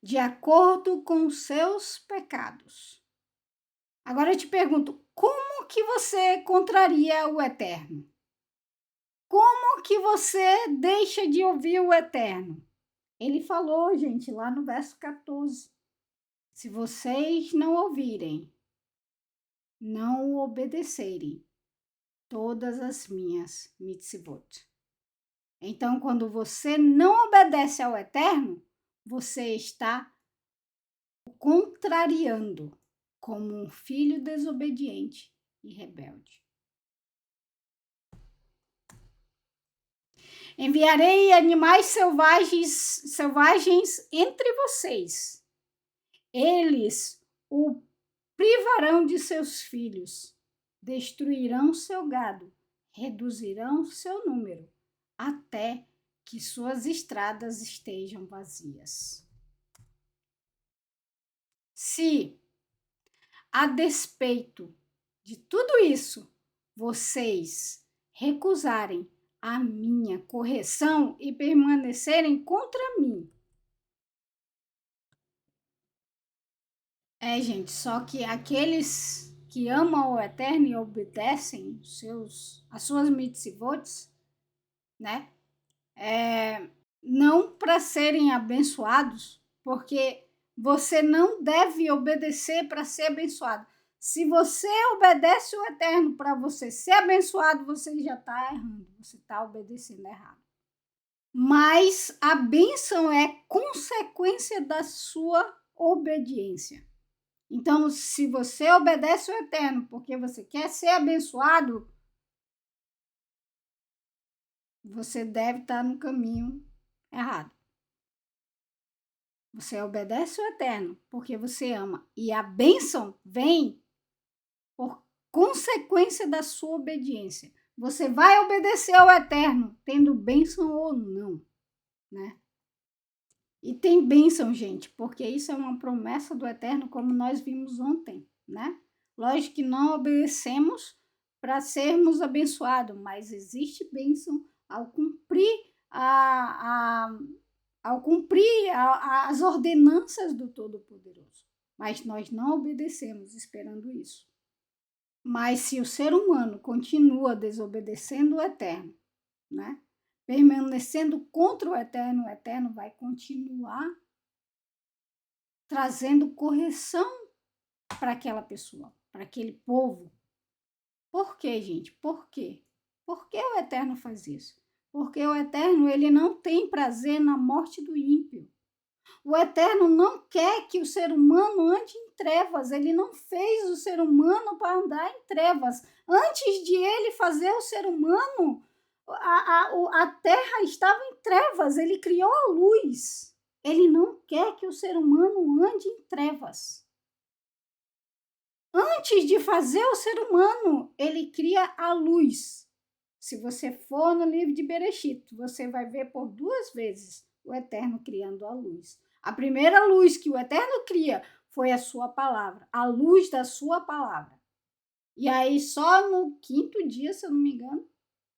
A: de acordo com seus pecados. Agora eu te pergunto, como que você contraria o Eterno? Como que você deixa de ouvir o Eterno? Ele falou, gente, lá no verso 14. Se vocês não ouvirem, não obedecerem todas as minhas mitzvot. Então, quando você não obedece ao Eterno, você está contrariando como um filho desobediente e rebelde. Enviarei animais selvagens entre vocês. Eles o privarão de seus filhos, destruirão seu gado, reduzirão seu número, até que suas estradas estejam vazias. Se, a despeito de tudo isso, vocês recusarem a minha correção e permanecerem contra mim. Gente, só que aqueles que amam o Eterno e obedecem as suas mitzvot, né? Não para serem abençoados, porque você não deve obedecer para ser abençoado. Se você obedece o Eterno para você ser abençoado, você já está errando, você está obedecendo errado. Mas a bênção é consequência da sua obediência. Então, se você obedece o Eterno porque você quer ser abençoado, você deve estar no caminho errado. Você obedece o Eterno porque você ama. E a bênção vem por consequência da sua obediência. Você vai obedecer ao Eterno, tendo bênção ou não, né? E tem bênção, gente, porque isso é uma promessa do Eterno, como nós vimos ontem, né? Lógico que não obedecemos para sermos abençoados, mas existe bênção ao cumprir as ordenanças do Todo-Poderoso. Mas nós não obedecemos esperando isso. Mas se o ser humano continua desobedecendo o Eterno, né? Permanecendo contra o Eterno vai continuar trazendo correção para aquela pessoa, para aquele povo. Por quê, gente? Por quê? Por que o Eterno faz isso? Porque o Eterno, ele não tem prazer na morte do ímpio. O Eterno não quer que o ser humano ande em trevas. Ele não fez o ser humano para andar em trevas. Antes de ele fazer o ser humano, a terra estava em trevas. Ele criou a luz. Ele não quer que o ser humano ande em trevas. Antes de fazer o ser humano, ele cria a luz. Se você for no livro de Bereshit, você vai ver por 2 vezes o Eterno criando a luz. A primeira luz que o Eterno cria foi a sua palavra, a luz da sua palavra. E aí só no 5º dia, se eu não me engano,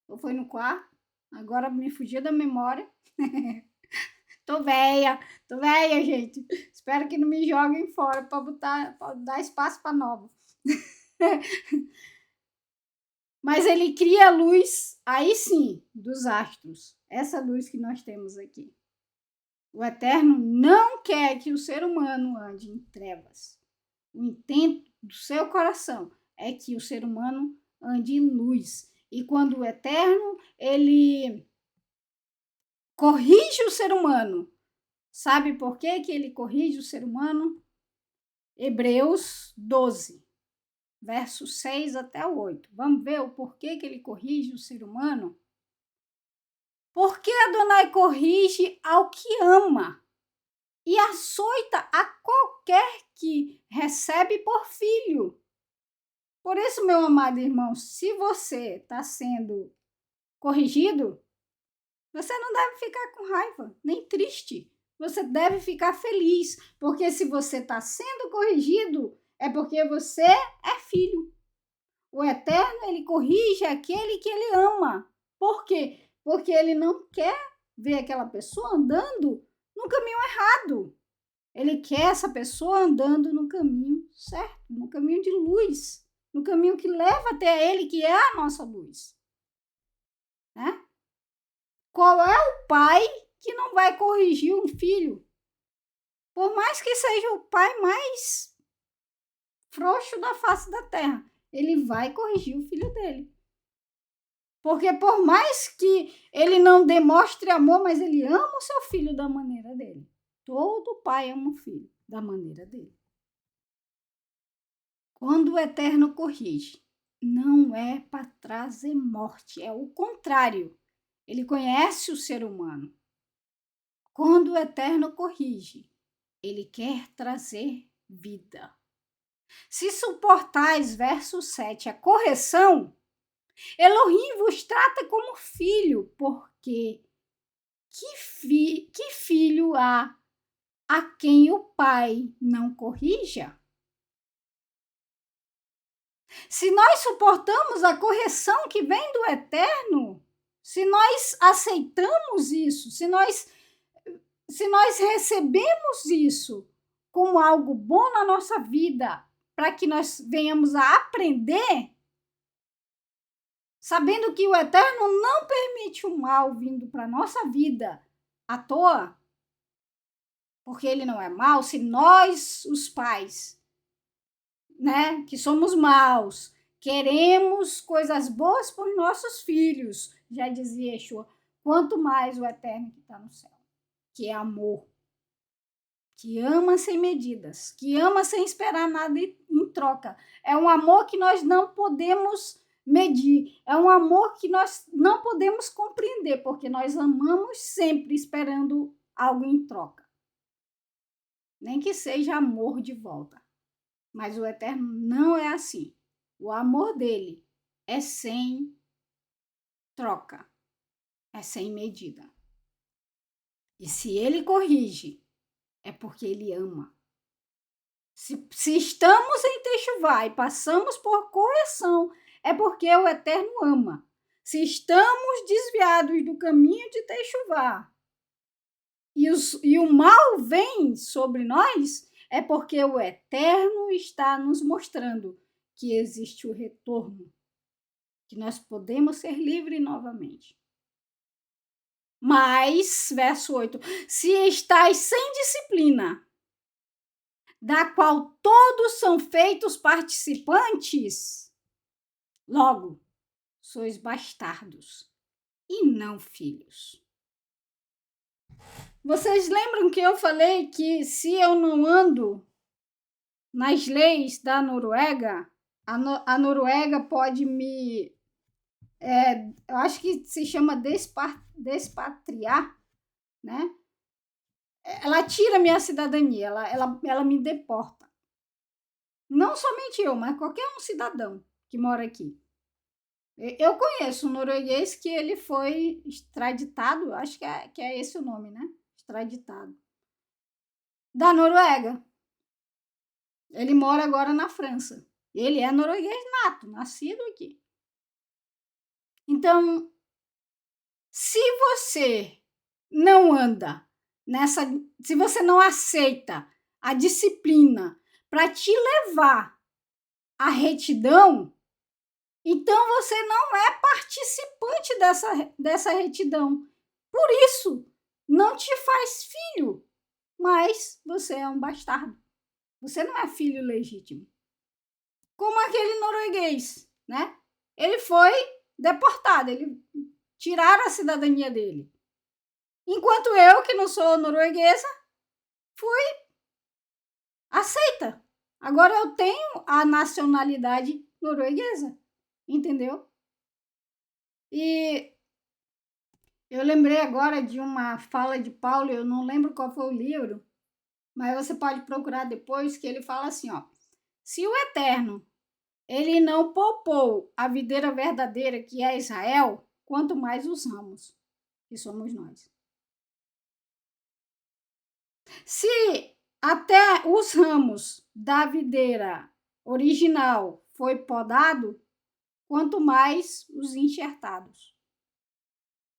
A: ou foi no 4º, agora me fugiu da memória. Tô velha, gente. Espero que não me joguem fora para dar espaço para nova. Mas ele cria a luz, aí sim, dos astros. Essa luz que nós temos aqui. O Eterno não quer que o ser humano ande em trevas. O intento do seu coração é que o ser humano ande em luz. E quando o Eterno, ele corrige o ser humano, sabe por que ele corrige o ser humano? Hebreus 12, verso 6 até o 8. Vamos ver o porquê que ele corrige o ser humano? Porque Adonai corrige ao que ama e açoita a qualquer que recebe por filho. Por isso, meu amado irmão, se você está sendo corrigido, você não deve ficar com raiva, nem triste. Você deve ficar feliz, porque se você está sendo corrigido, é porque você é filho. O Eterno, ele corrige aquele que ele ama. Por quê? Porque ele não quer ver aquela pessoa andando no caminho errado. Ele quer essa pessoa andando no caminho certo, no caminho de luz, no caminho que leva até ele, que é a nossa luz. Né? Qual é o pai que não vai corrigir um filho? Por mais que seja o pai mais frouxo da face da terra, ele vai corrigir o filho dele. Porque por mais que ele não demonstre amor, mas ele ama o seu filho da maneira dele. Todo pai ama o filho da maneira dele. Quando o Eterno corrige, não é para trazer morte, é o contrário. Ele conhece o ser humano. Quando o Eterno corrige, ele quer trazer vida. Se suportais, verso 7, a correção, Elohim vos trata como filho, porque que filho há a quem o pai não corrija? Se nós suportamos a correção que vem do Eterno, se nós aceitamos isso, se nós recebemos isso como algo bom na nossa vida, para que nós venhamos a aprender, sabendo que o Eterno não permite o mal vindo para a nossa vida à toa, porque ele não é mau, se nós, os pais, né, que somos maus, queremos coisas boas para os nossos filhos, já dizia Yeshua, quanto mais o Eterno que está no céu, que é amor, que ama sem medidas, que ama sem esperar nada em troca. É um amor que nós não podemos medir, é um amor que nós não podemos compreender, porque nós amamos sempre esperando algo em troca. Nem que seja amor de volta. Mas o Eterno não é assim. O amor dele é sem troca, é sem medida. E se ele corrige, é porque ele ama. Se estamos em Techuvá e passamos por correção, é porque o Eterno ama. Se estamos desviados do caminho de Techuvá e o mal vem sobre nós, é porque o Eterno está nos mostrando que existe o retorno, que nós podemos ser livres novamente. Mas, verso 8, se estáis sem disciplina, da qual todos são feitos participantes, logo, sois bastardos e não filhos. Vocês lembram que eu falei que se eu não ando nas leis da Noruega, a Noruega pode me... eu acho que se chama despatriar, né? Ela tira minha cidadania, ela me deporta. Não somente eu, mas qualquer um cidadão que mora aqui. Eu conheço um norueguês que ele foi extraditado, acho que é esse o nome, né? Extraditado. Da Noruega. Ele mora agora na França. Ele é norueguês nato, nascido aqui. Então, se você não anda se você não aceita a disciplina para te levar à retidão, então você não é participante dessa retidão. Por isso, não te faz filho, mas você é um bastardo. Você não é filho legítimo. Como aquele norueguês, né? Ele foi deportado, tiraram a cidadania dele. Enquanto eu, que não sou norueguesa, fui aceita. Agora eu tenho a nacionalidade norueguesa, entendeu? E Eu lembrei agora de uma fala de Paulo, eu não lembro qual foi o livro, mas você pode procurar depois, que ele fala assim, ó: se o Eterno, ele não poupou a videira verdadeira, que é Israel, quanto mais os ramos, que somos nós. Se até os ramos da videira original foi podado, quanto mais os enxertados.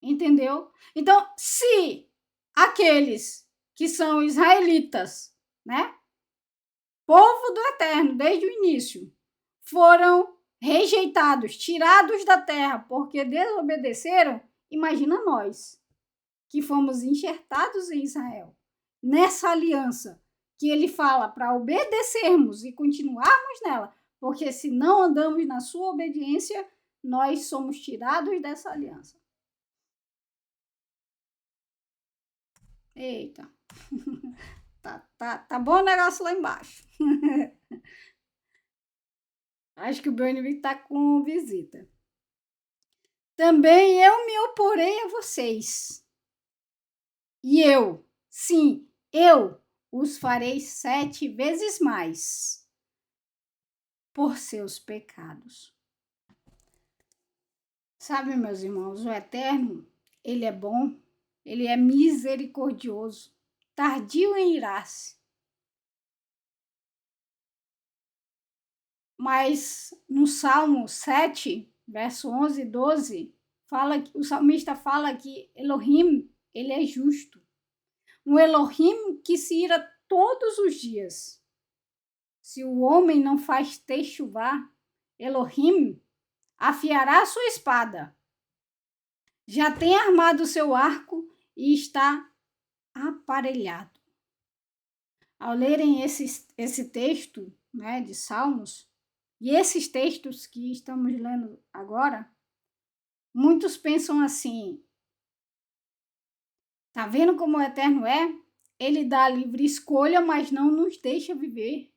A: Entendeu? Então, se aqueles que são israelitas, né, povo do Eterno desde o início, foram rejeitados, tirados da terra porque desobedeceram, imagina nós, que fomos enxertados em Israel, nessa aliança que ele fala para obedecermos e continuarmos nela, porque se não andamos na sua obediência, nós somos tirados dessa aliança. Eita, tá bom o negócio lá embaixo. Acho que o meu inimigo tá com visita. Também eu me oporei a vocês. E eu, sim, eu os farei 7 vezes mais por seus pecados. Sabe, meus irmãos, o Eterno, ele é bom, ele é misericordioso, tardio em irar-se. Mas no Salmo 7, verso 11 e 12, o salmista fala que Elohim, ele é justo. Um Elohim que se ira todos os dias. Se o homem não faz techuvá, Elohim afiará sua espada. Já tem armado o seu arco e está aparelhado. Ao lerem esse texto, né, de Salmos, e esses textos que estamos lendo agora, muitos pensam assim: tá vendo como o Eterno é? Ele dá livre escolha, mas não nos deixa viver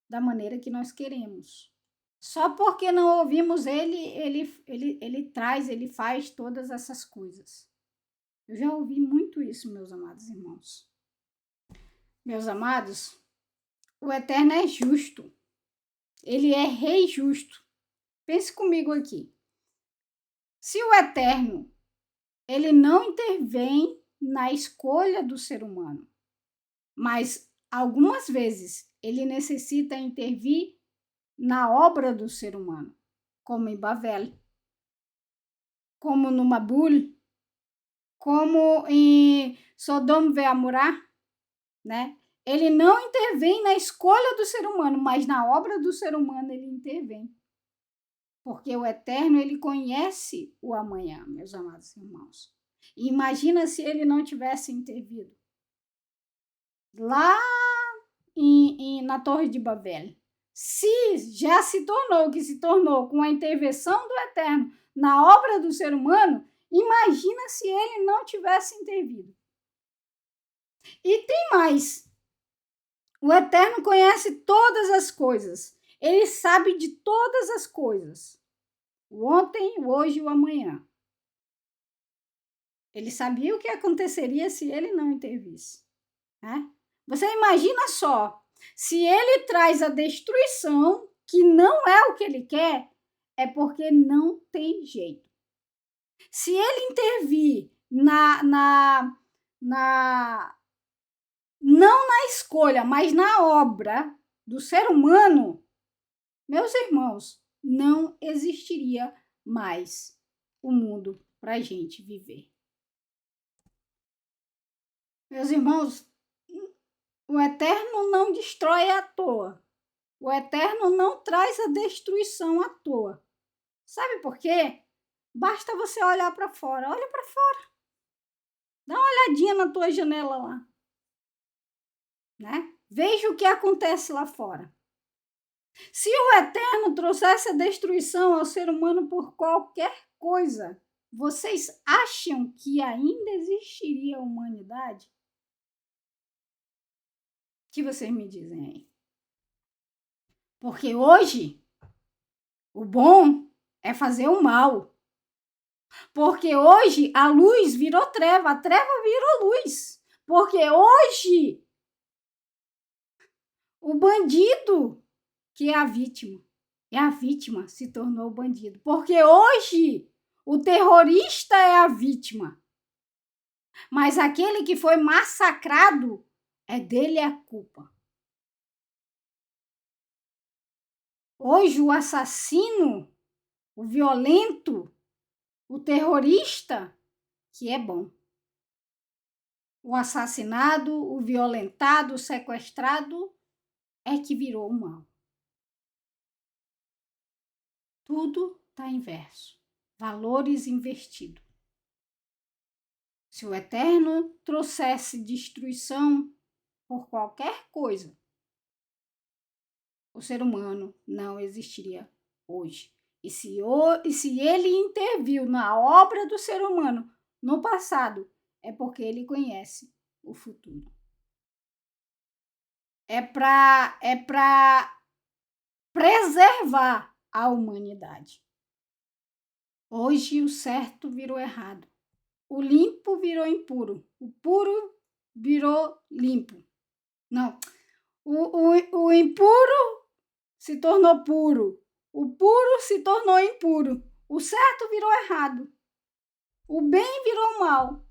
A: da maneira que nós queremos. Só porque não ouvimos ele traz, ele faz todas essas coisas. Eu já ouvi muito isso, meus amados irmãos. Meus amados, o Eterno é justo. Ele é rei justo. Pense comigo aqui. Se o Eterno, ele não intervém na escolha do ser humano, mas algumas vezes ele necessita intervir na obra do ser humano, como em Babel, como no Mabul, como em Sodoma e Amorá, né? Ele não intervém na escolha do ser humano, mas na obra do ser humano ele intervém. Porque o Eterno, ele conhece o amanhã, meus amados irmãos. E imagina se ele não tivesse intervido lá na Torre de Babel. Se já se tornou o que se tornou com a intervenção do Eterno na obra do ser humano, imagina se ele não tivesse intervido. E tem mais. O Eterno conhece todas as coisas. Ele sabe de todas as coisas. O ontem, o hoje e o amanhã. Ele sabia o que aconteceria se ele não intervisse. Né? Você imagina só, se ele traz a destruição, que não é o que ele quer, é porque não tem jeito. Se ele intervir não na escolha, mas na obra do ser humano, meus irmãos, não existiria mais o mundo para a gente viver. Meus irmãos, o Eterno não destrói à toa. O Eterno não traz a destruição à toa. Sabe por quê? Basta você olhar para fora. Olha para fora. Dá uma olhadinha na tua janela lá. Né? Veja o que acontece lá fora. Se o Eterno trouxesse a destruição ao ser humano por qualquer coisa, vocês acham que ainda existiria a humanidade? O que vocês me dizem aí? Porque hoje, o bom é fazer o mal. Porque hoje a luz virou treva, a treva virou luz. Porque hoje o bandido, que é a vítima se tornou o bandido. Porque hoje o terrorista é a vítima. Mas aquele que foi massacrado, é dele a culpa. Hoje o assassino, o violento, o terrorista, que é bom. O assassinado, o violentado, o sequestrado é que virou o mal. Tudo está inverso. Valores invertidos. Se o Eterno trouxesse destruição por qualquer coisa, o ser humano não existiria hoje. E se ele interviu na obra do ser humano no passado, é porque ele conhece o futuro. É para preservar a humanidade. Hoje o certo virou errado. O limpo virou impuro. O puro virou limpo. Não. O impuro se tornou puro. O puro se tornou impuro. O certo virou errado. O bem virou mal.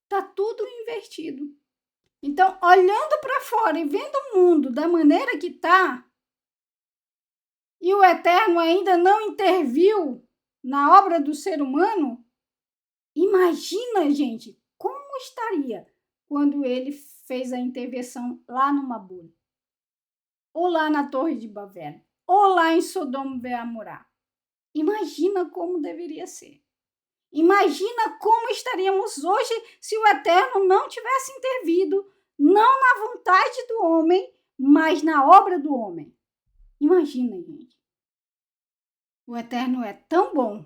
A: Tá tudo invertido. Então, olhando para fora e vendo o mundo da maneira que tá, e o Eterno ainda não interviu na obra do ser humano, imagina, gente, como estaria quando ele fez a intervenção lá no Mabul, ou lá na Torre de Babel, ou lá em Sodoma e Amorá. Imagina como deveria ser. Imagina como estaríamos hoje se o Eterno não tivesse intervido, não na vontade do homem, mas na obra do homem. Imagina, gente. O Eterno é tão bom,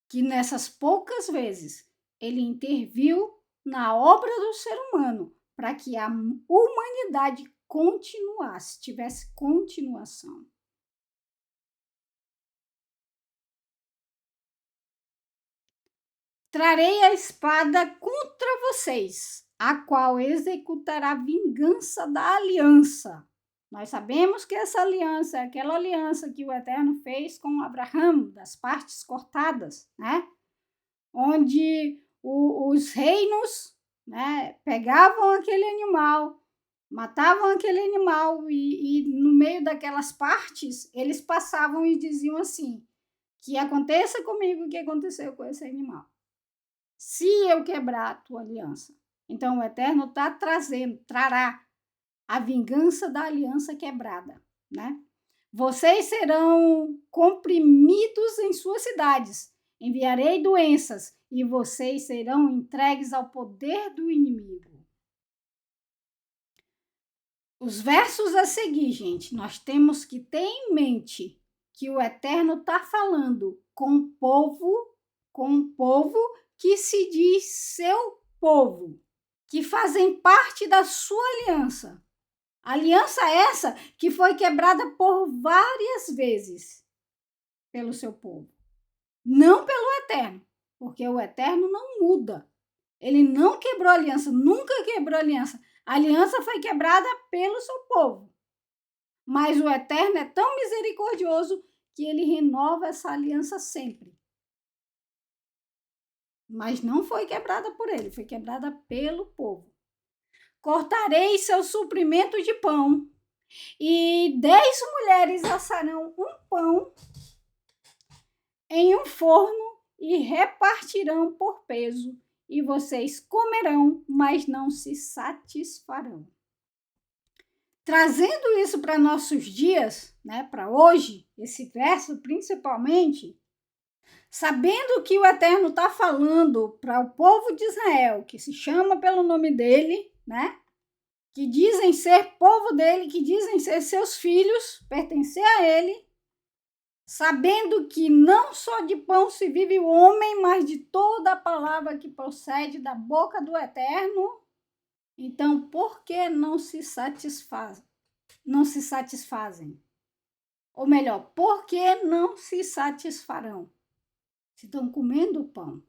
A: que nessas poucas vezes ele interviu na obra do ser humano para que a humanidade continuasse, tivesse continuação. Trarei a espada contra vocês, a qual executará a vingança da aliança. Nós sabemos que essa aliança é aquela aliança que o Eterno fez com Abraão, das partes cortadas, né? Onde os reinos, né, pegavam aquele animal, matavam aquele animal e no meio daquelas partes eles passavam e diziam assim: que aconteça comigo o que aconteceu com esse animal, se eu quebrar a tua aliança. Então o Eterno está trará a vingança da aliança quebrada, né? Vocês serão comprimidos em suas cidades, enviarei doenças e vocês serão entregues ao poder do inimigo. Os versos a seguir, gente, nós temos que ter em mente que o Eterno está falando com o povo que se diz seu povo, que fazem parte da sua aliança. Aliança essa que foi quebrada por várias vezes pelo seu povo. Não pelo Eterno, porque o Eterno não muda. Ele não quebrou a aliança, nunca quebrou a aliança. A aliança foi quebrada pelo seu povo. Mas o Eterno é tão misericordioso que ele renova essa aliança sempre. Mas não foi quebrada por ele, foi quebrada pelo povo. Cortarei seu suprimento de pão, e 10 mulheres assarão um pão em um forno e repartirão por peso, e vocês comerão, mas não se satisfarão. Trazendo isso para nossos dias, né, para hoje, esse verso principalmente, sabendo que o Eterno está falando para o povo de Israel, que se chama pelo nome dele, né, que dizem ser povo dele, que dizem ser seus filhos, pertencer a ele, sabendo que não só de pão se vive o homem, mas de toda a palavra que procede da boca do Eterno. Então, por que não se satisfazem? Não se satisfazem? Ou melhor, por que não se satisfarão? se estão comendo o pão.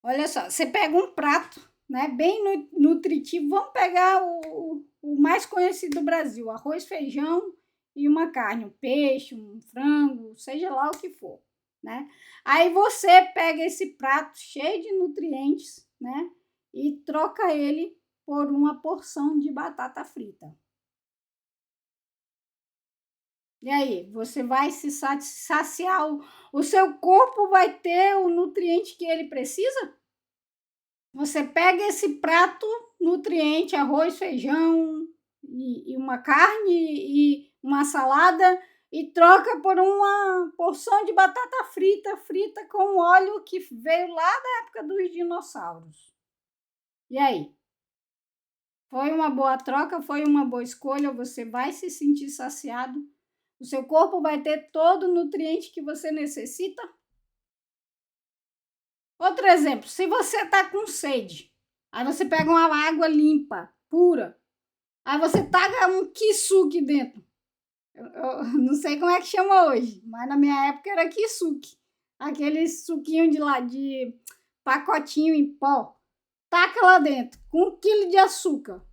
A: Olha só, você pega um prato, né, bem nutritivo, vamos pegar o mais conhecido do Brasil, arroz, feijão e uma carne, um peixe, um frango, seja lá o que for, né? Aí você pega esse prato cheio de nutrientes, né, e troca ele por uma porção de batata frita. E aí, você vai se saciar, o seu corpo vai ter o nutriente que ele precisa? Você pega esse prato nutriente, arroz, feijão e uma carne e uma salada e troca por uma porção de batata frita com óleo que veio lá da época dos dinossauros. E aí? Foi uma boa troca? Foi uma boa escolha? Você vai se sentir saciado? O seu corpo vai ter todo o nutriente que você necessita? Outro exemplo, se você está com sede, aí você pega uma água limpa, pura, aí você taca um kisuke dentro. Eu não sei como é que chama hoje, mas na minha época era kisuke. Aquele suquinho de pacotinho em pó. Taca lá dentro, com 1 quilo de açúcar.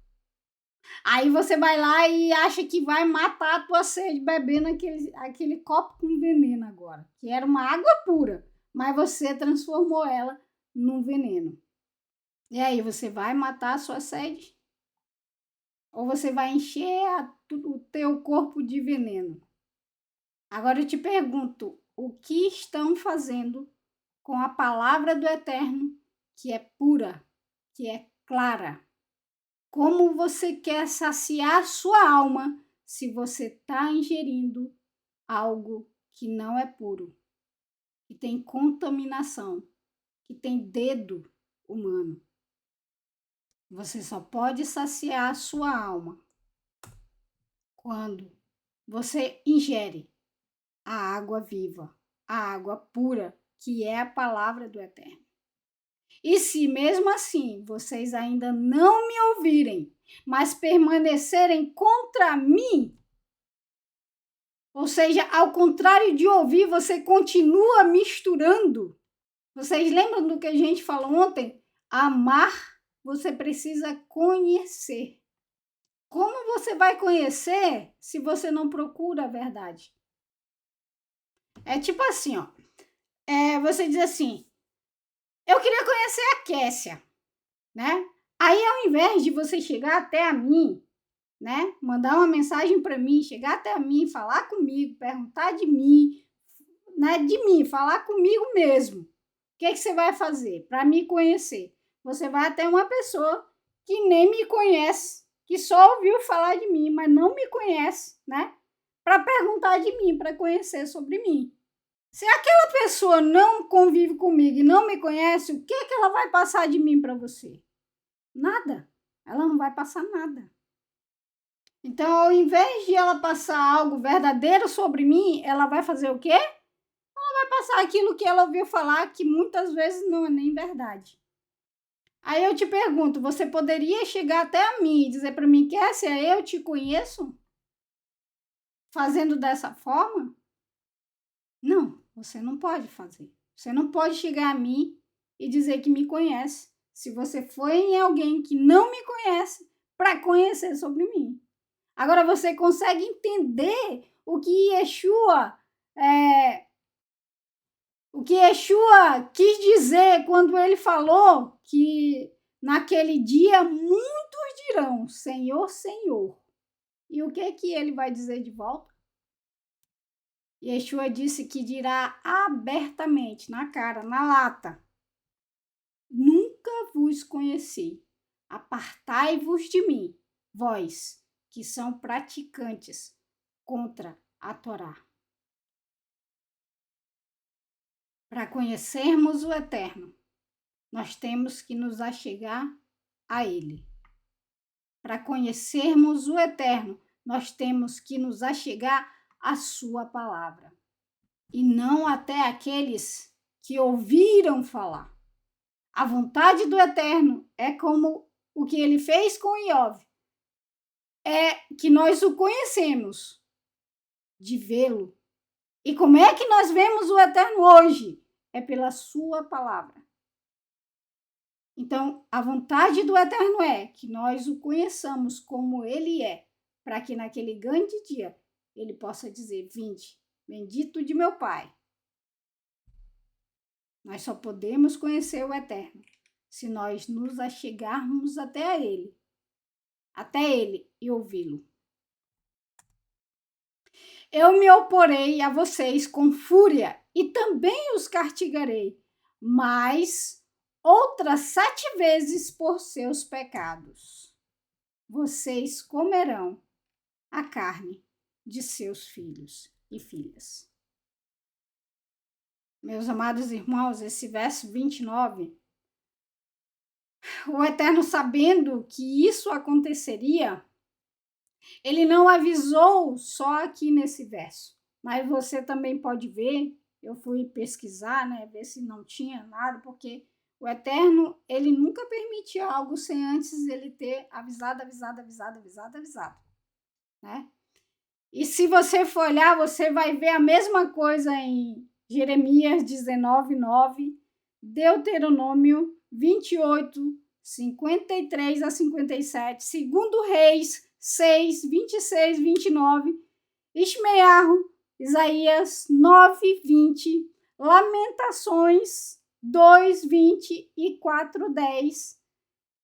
A: Aí você vai lá e acha que vai matar a tua sede bebendo aquele copo com veneno agora, que era uma água pura, mas você transformou ela num veneno. E aí, você vai matar a sua sede? Ou você vai encher o teu corpo de veneno? Agora eu te pergunto, o que estão fazendo com a palavra do Eterno, que é pura, que é clara? Como você quer saciar sua alma se você está ingerindo algo que não é puro, que tem contaminação, que tem dedo humano? Você só pode saciar sua alma quando você ingere a água viva, a água pura, que é a palavra do Eterno. E se mesmo assim vocês ainda não me ouvirem, mas permanecerem contra mim, ou seja, ao contrário de ouvir, você continua misturando. Vocês lembram do que a gente falou ontem? Amar, você precisa conhecer. Como você vai conhecer se você não procura a verdade? É tipo assim, ó. Você diz assim, eu queria conhecer a Kessia, né? Aí, ao invés de você chegar até a mim, né? Mandar uma mensagem para mim, chegar até a mim, falar comigo, perguntar de mim, né? De mim, falar comigo mesmo. O que você vai fazer para me conhecer? Você vai até uma pessoa que nem me conhece, que só ouviu falar de mim, mas não me conhece, né? Para perguntar de mim, para conhecer sobre mim. Se aquela pessoa não convive comigo e não me conhece, o que ela vai passar de mim para você? Nada. Ela não vai passar nada. Então, ao invés de ela passar algo verdadeiro sobre mim, ela vai fazer o quê? Ela vai passar aquilo que ela ouviu falar, que muitas vezes não é nem verdade. Aí eu te pergunto, você poderia chegar até a mim e dizer para mim, Kessia, eu te conheço? Fazendo dessa forma? Não, você não pode fazer. Você não pode chegar a mim e dizer que me conhece, se você foi em alguém que não me conhece para conhecer sobre mim. Agora você consegue entender o que Yeshua quis dizer quando ele falou que naquele dia muitos dirão Senhor, Senhor. E o que ele vai dizer de volta? Yeshua disse que dirá abertamente, na cara, na lata: nunca vos conheci. Apartai-vos de mim, vós que são praticantes contra a Torá. Para conhecermos o Eterno, nós temos que nos achegar a Ele. Para conhecermos o Eterno, nós temos que nos achegar à Sua palavra. E não até aqueles que ouviram falar. A vontade do Eterno é como o que ele fez com Iov. É que nós o conhecemos, de vê-lo E como é que nós vemos o Eterno hoje? É pela sua palavra. Então, a vontade do Eterno é que nós o conheçamos como ele é, para que naquele grande dia ele possa dizer: vinde, bendito de meu Pai. Nós só podemos conhecer o Eterno se nós nos achegarmos até ele e ouvi-lo. Eu me oporei a vocês com fúria e também os castigarei, mas outras 7 vezes por seus pecados. Vocês comerão a carne de seus filhos e filhas. Meus amados irmãos, esse verso 29, o Eterno, sabendo que isso aconteceria, ele não avisou só aqui nesse verso, mas você também pode ver, eu fui pesquisar, né, ver se não tinha nada, porque o Eterno, ele nunca permite algo sem antes ele ter avisado, né? E se você for olhar, você vai ver a mesma coisa em Jeremias 19:9, Deuteronômio 28, 53 a 57, segundo Reis 6, 26, 29, Ishmearro, Isaías 9, 20, Lamentações 2, 20 e 4, 10,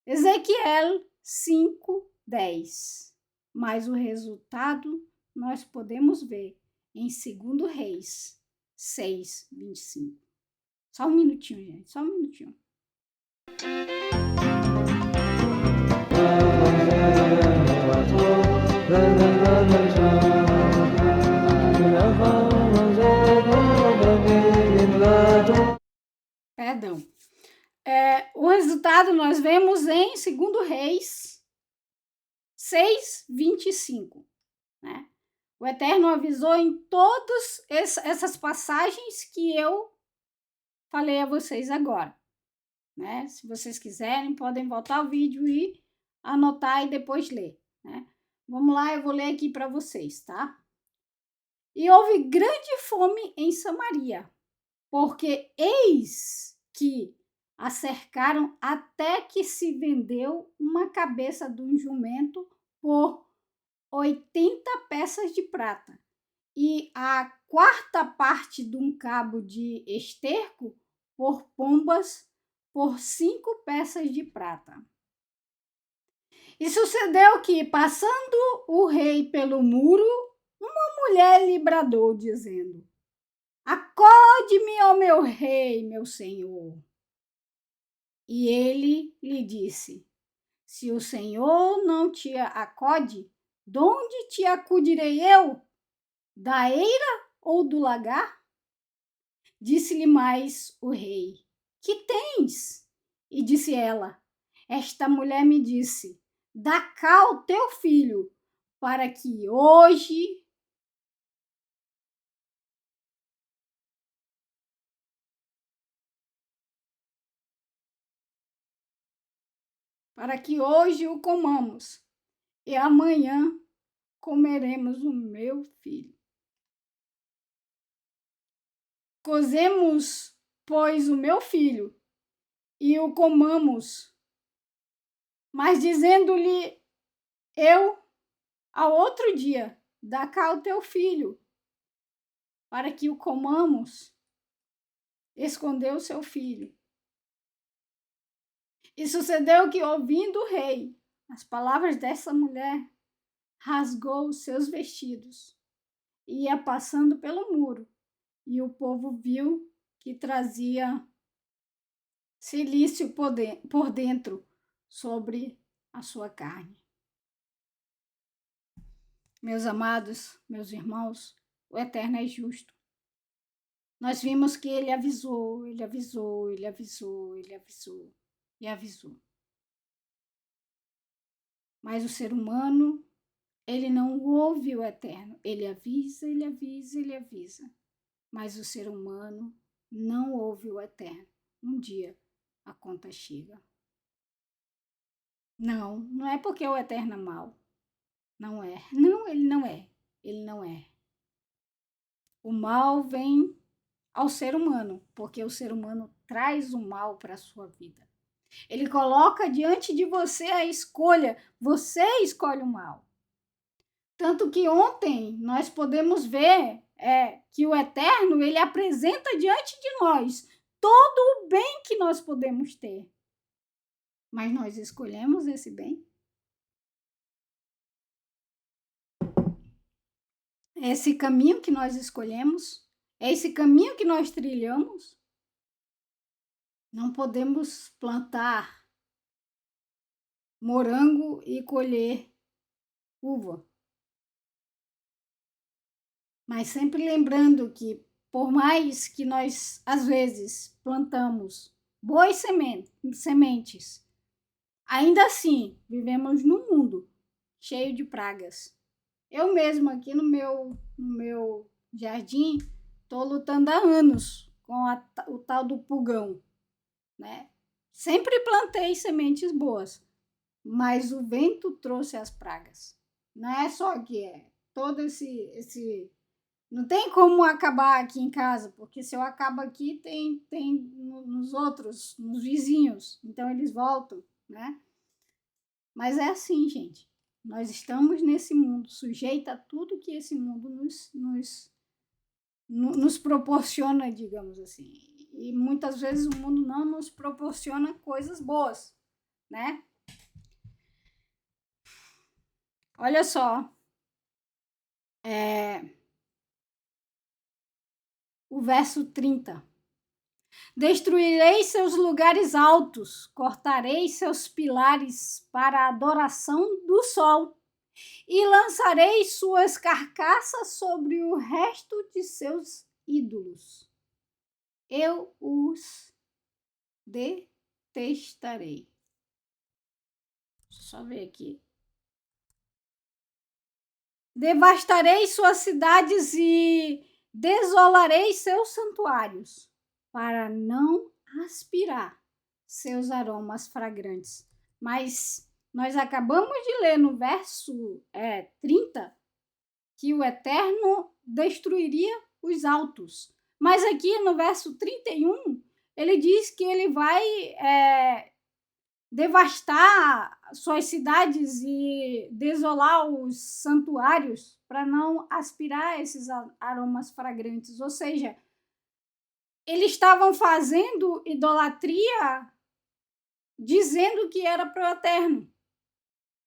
A: Ezequiel 5, 10. Mas o resultado nós podemos ver em 2 Reis 6, 25. Só um minutinho, gente, só um minutinho. Perdão. O resultado nós vemos em 2 Reis 6, 25, né? O Eterno avisou em todas essas passagens que eu falei a vocês agora, né? Se vocês quiserem, podem voltar ao vídeo e anotar e depois ler, né? Vamos lá, eu vou ler aqui para vocês, tá? E houve grande fome em Samaria, porque eis que a cercaram até que se vendeu uma cabeça de um jumento por 80 peças de prata e a quarta parte de um cabo de esterco por pombas por 5 peças de prata. E sucedeu que, passando o rei pelo muro, uma mulher lhe bradou, dizendo: acode-me, ó meu rei, meu senhor. E ele lhe disse: se o Senhor não te acode, donde te acudirei eu? Da eira ou do lagar? Disse-lhe mais o rei: que tens? E disse ela: esta mulher me disse: dá cá o teu filho, para que hoje o comamos, e amanhã comeremos o meu filho. Cozemos, pois, o meu filho, e o comamos. Mas dizendo-lhe eu ao outro dia: dá cá o teu filho, para que o comamos, escondeu seu filho. E sucedeu que, ouvindo o rei as palavras dessa mulher, rasgou os seus vestidos e ia passando pelo muro. E o povo viu que trazia cilício por dentro sobre a sua carne. Meus amados, meus irmãos, o Eterno é justo. Nós vimos que ele avisou e avisou. Mas o ser humano, ele não ouve o Eterno. Ele avisa. Mas o ser humano não ouve o Eterno. Um dia a conta chega. Não é porque o Eterno é mau. Não é. Não, ele não é. Ele não é. O mal vem ao ser humano, porque o ser humano traz o mal para a sua vida. Ele coloca diante de você a escolha, você escolhe o mal. Tanto que ontem nós podemos ver que o Eterno, ele apresenta diante de nós todo o bem que nós podemos ter. Mas nós escolhemos esse bem? Esse caminho que nós escolhemos? É esse caminho que nós trilhamos? Não podemos plantar morango e colher uva. Mas sempre lembrando que, por mais que nós, às vezes, plantamos boas sementes, ainda assim, vivemos num mundo cheio de pragas. Eu mesma, aqui no meu jardim, estou lutando há anos com o tal do pulgão, né? Sempre plantei sementes boas, mas o vento trouxe as pragas. Não é só que todo esse não tem como acabar aqui em casa, porque se eu acabo aqui, tem nos outros, nos vizinhos. Então eles voltam, né? Mas é assim, gente. Nós estamos nesse mundo, sujeito a tudo que esse mundo nos proporciona, digamos assim. E muitas vezes o mundo não nos proporciona coisas boas, né? Olha só. O verso 30. Destruirei seus lugares altos, cortarei seus pilares para a adoração do sol e lançarei suas carcaças sobre o resto de seus ídolos. Eu os detestarei. Deixa eu só ver aqui. Devastarei suas cidades e desolarei seus santuários, para não aspirar seus aromas fragrantes. Mas nós acabamos de ler no verso 30 que o Eterno destruiria os altos. Mas aqui no verso 31, ele diz que ele vai devastar suas cidades e desolar os santuários para não aspirar esses aromas fragrantes. Ou seja, eles estavam fazendo idolatria dizendo que era para o Eterno.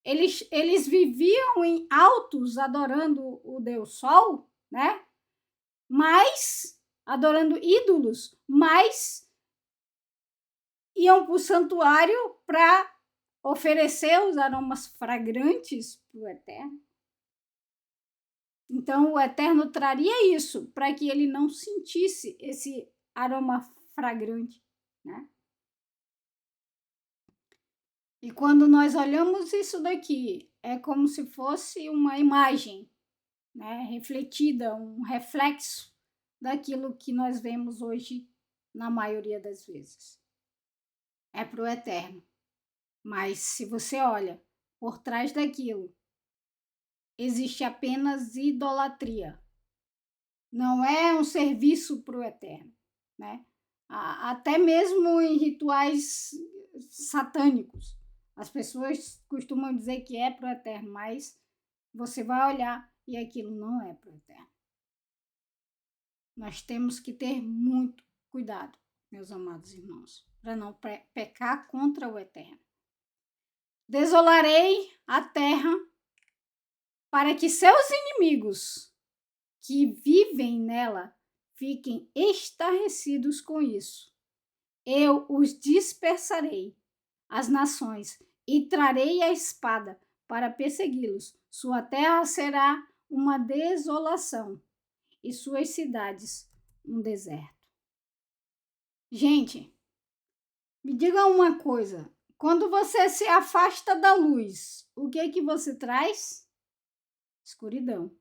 A: Eles viviam em altos adorando o Deus Sol, né? Mas adorando ídolos, mas iam para o santuário para oferecer os aromas fragrantes para o Eterno. Então, o Eterno traria isso para que ele não sentisse esse aroma fragrante, né? E quando nós olhamos isso daqui, é como se fosse uma imagem, né, refletida, um reflexo daquilo que nós vemos hoje na maioria das vezes. É para o Eterno. Mas se você olha por trás daquilo, existe apenas idolatria. Não é um serviço para o Eterno, né? Até mesmo em rituais satânicos. As pessoas costumam dizer que é para o Eterno, mas você vai olhar e aquilo não é para o Eterno. Nós temos que ter muito cuidado, meus amados irmãos, para não pecar contra o Eterno. Desolarei a terra para que seus inimigos que vivem nela fiquem estarrecidos com isso. Eu os dispersarei, as nações, e trarei a espada para persegui-los. Sua terra será uma desolação e suas cidades um deserto. Gente, me diga uma coisa. Quando você se afasta da luz, o que você traz? Escuridão.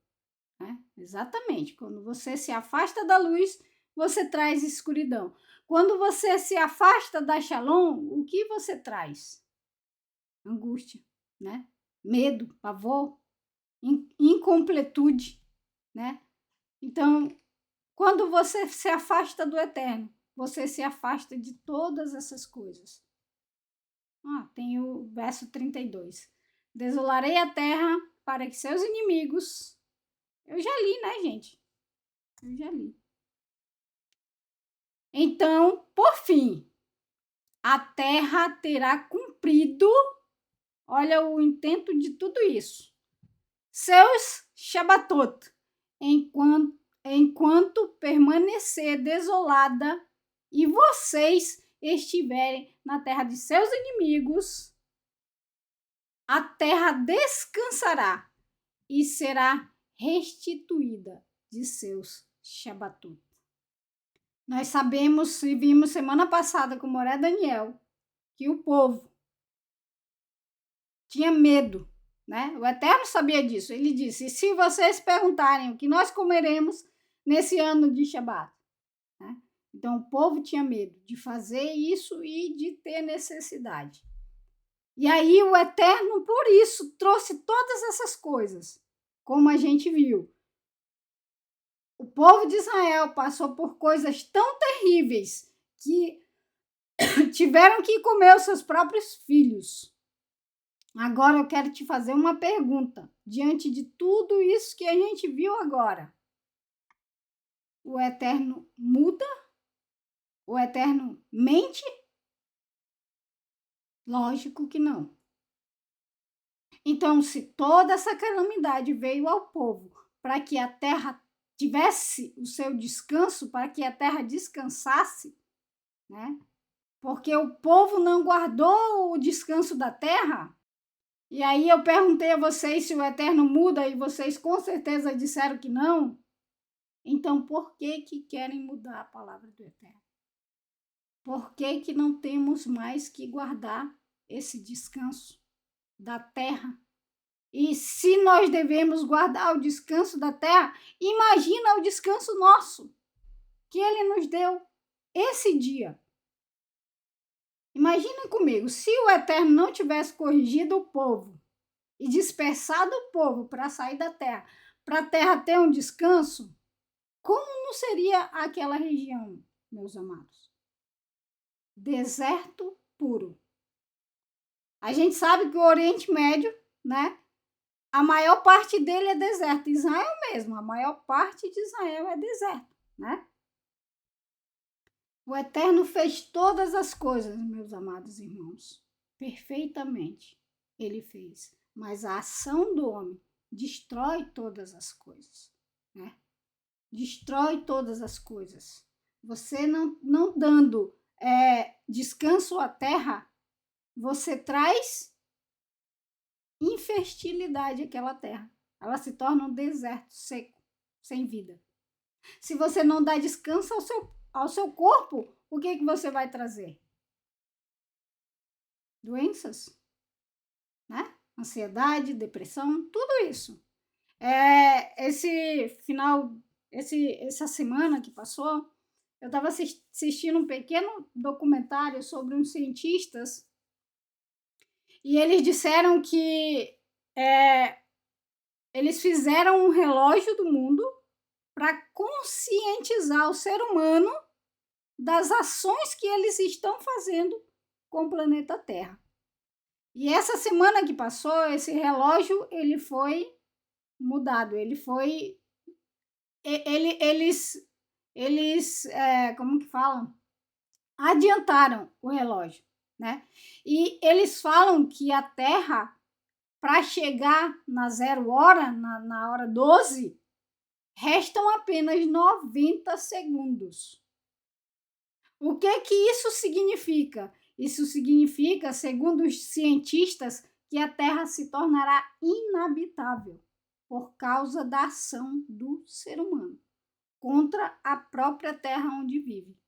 A: Né? Exatamente. Quando você se afasta da luz, você traz escuridão. Quando você se afasta da Shalom, o que você traz? Angústia, né? Medo, pavor, incompletude, né? Então, Quando você se afasta do eterno, você se afasta de todas essas coisas. Tem o verso 32. Desolarei a terra para que seus inimigos... Eu já li, né, gente? Eu já li. Então, por fim, a terra terá cumprido, olha o intento de tudo isso, seus Shabatot, enquanto permanecer desolada e vocês estiverem na terra de seus inimigos, a terra descansará e será restituída de seus Shabatot. Nós sabemos e vimos semana passada com Moré Daniel que o povo tinha medo, né? O Eterno sabia disso. Ele disse: se vocês perguntarem o que nós comeremos nesse ano de Shabat, né? Então o povo tinha medo de fazer isso e de ter necessidade. E aí o Eterno, por isso, trouxe todas essas coisas, como a gente viu. O povo de Israel passou por coisas tão terríveis que tiveram que comer os seus próprios filhos. Agora eu quero te fazer uma pergunta. Diante de tudo isso que a gente viu agora, o Eterno muda? O Eterno mente? Lógico que não. Então, se toda essa calamidade veio ao povo para que a terra tivesse o seu descanso, para que a terra descansasse, né? Porque o povo não guardou o descanso da terra. E aí eu perguntei a vocês se o Eterno muda e vocês com certeza disseram que não. Então, por que querem mudar a palavra do Eterno? Por que não temos mais que guardar esse descanso da terra? E se nós devemos guardar o descanso da terra, imagina o descanso nosso, que Ele nos deu esse dia. Imagina comigo, se o Eterno não tivesse corrigido o povo e dispersado o povo para sair da terra, para a terra ter um descanso, como não seria aquela região, meus amados? Deserto puro. A gente sabe que o Oriente Médio, né? A maior parte dele é deserto. Israel mesmo, a maior parte de Israel é deserto, né? O Eterno fez todas as coisas, meus amados irmãos, perfeitamente. Ele fez. Mas a ação do homem destrói todas as coisas, né? Destrói todas as coisas. Você não dando descanso à terra, você traz infertilidade àquela terra. Ela se torna um deserto seco, sem vida. Se você não dá descanso ao seu corpo, o que você vai trazer? Doenças, né? Ansiedade, depressão, tudo isso. Essa semana que passou, eu estava assistindo um pequeno documentário sobre uns cientistas e eles disseram que eles fizeram um relógio do mundo para conscientizar o ser humano das ações que eles estão fazendo com o planeta Terra. E essa semana que passou, esse relógio ele foi mudado, eles como que falam? Adiantaram o relógio, né? E eles falam que a Terra, para chegar na 0 hora, na hora 12, restam apenas 90 segundos. O que isso significa? Isso significa, segundo os cientistas, que a Terra se tornará inabitável por causa da ação do ser humano contra a própria terra onde vive.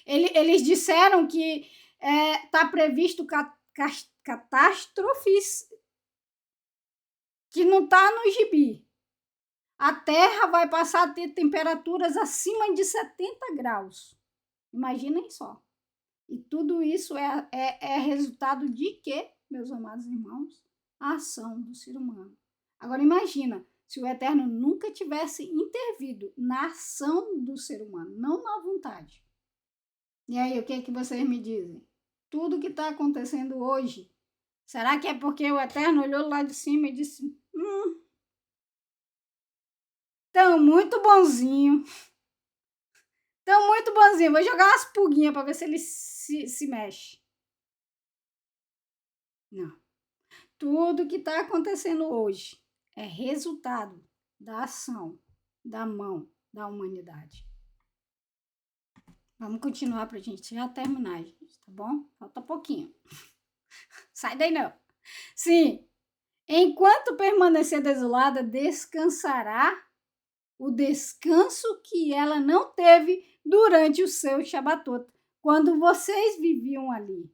A: Eles disseram que está previsto catástrofes que não está no gibi. A terra vai passar a ter temperaturas acima de 70 graus. Imaginem só. E tudo isso é resultado de quê, meus amados irmãos? A ação do ser humano. Agora imagina, se o Eterno nunca tivesse intervido na ação do ser humano, não na vontade. E aí, o que é que vocês me dizem? Tudo que está acontecendo hoje, será que é porque o Eterno olhou lá de cima e disse: tão muito bonzinho, vou jogar umas pulguinhas para ver se ele se mexe. Não. Tudo que está acontecendo hoje é resultado da ação, da mão da humanidade. Vamos continuar para a gente já terminar, gente, tá bom? Falta pouquinho. Sai daí não. Sim, enquanto permanecer desolada, descansará o descanso que ela não teve durante o seu Shabatot, quando vocês viviam ali.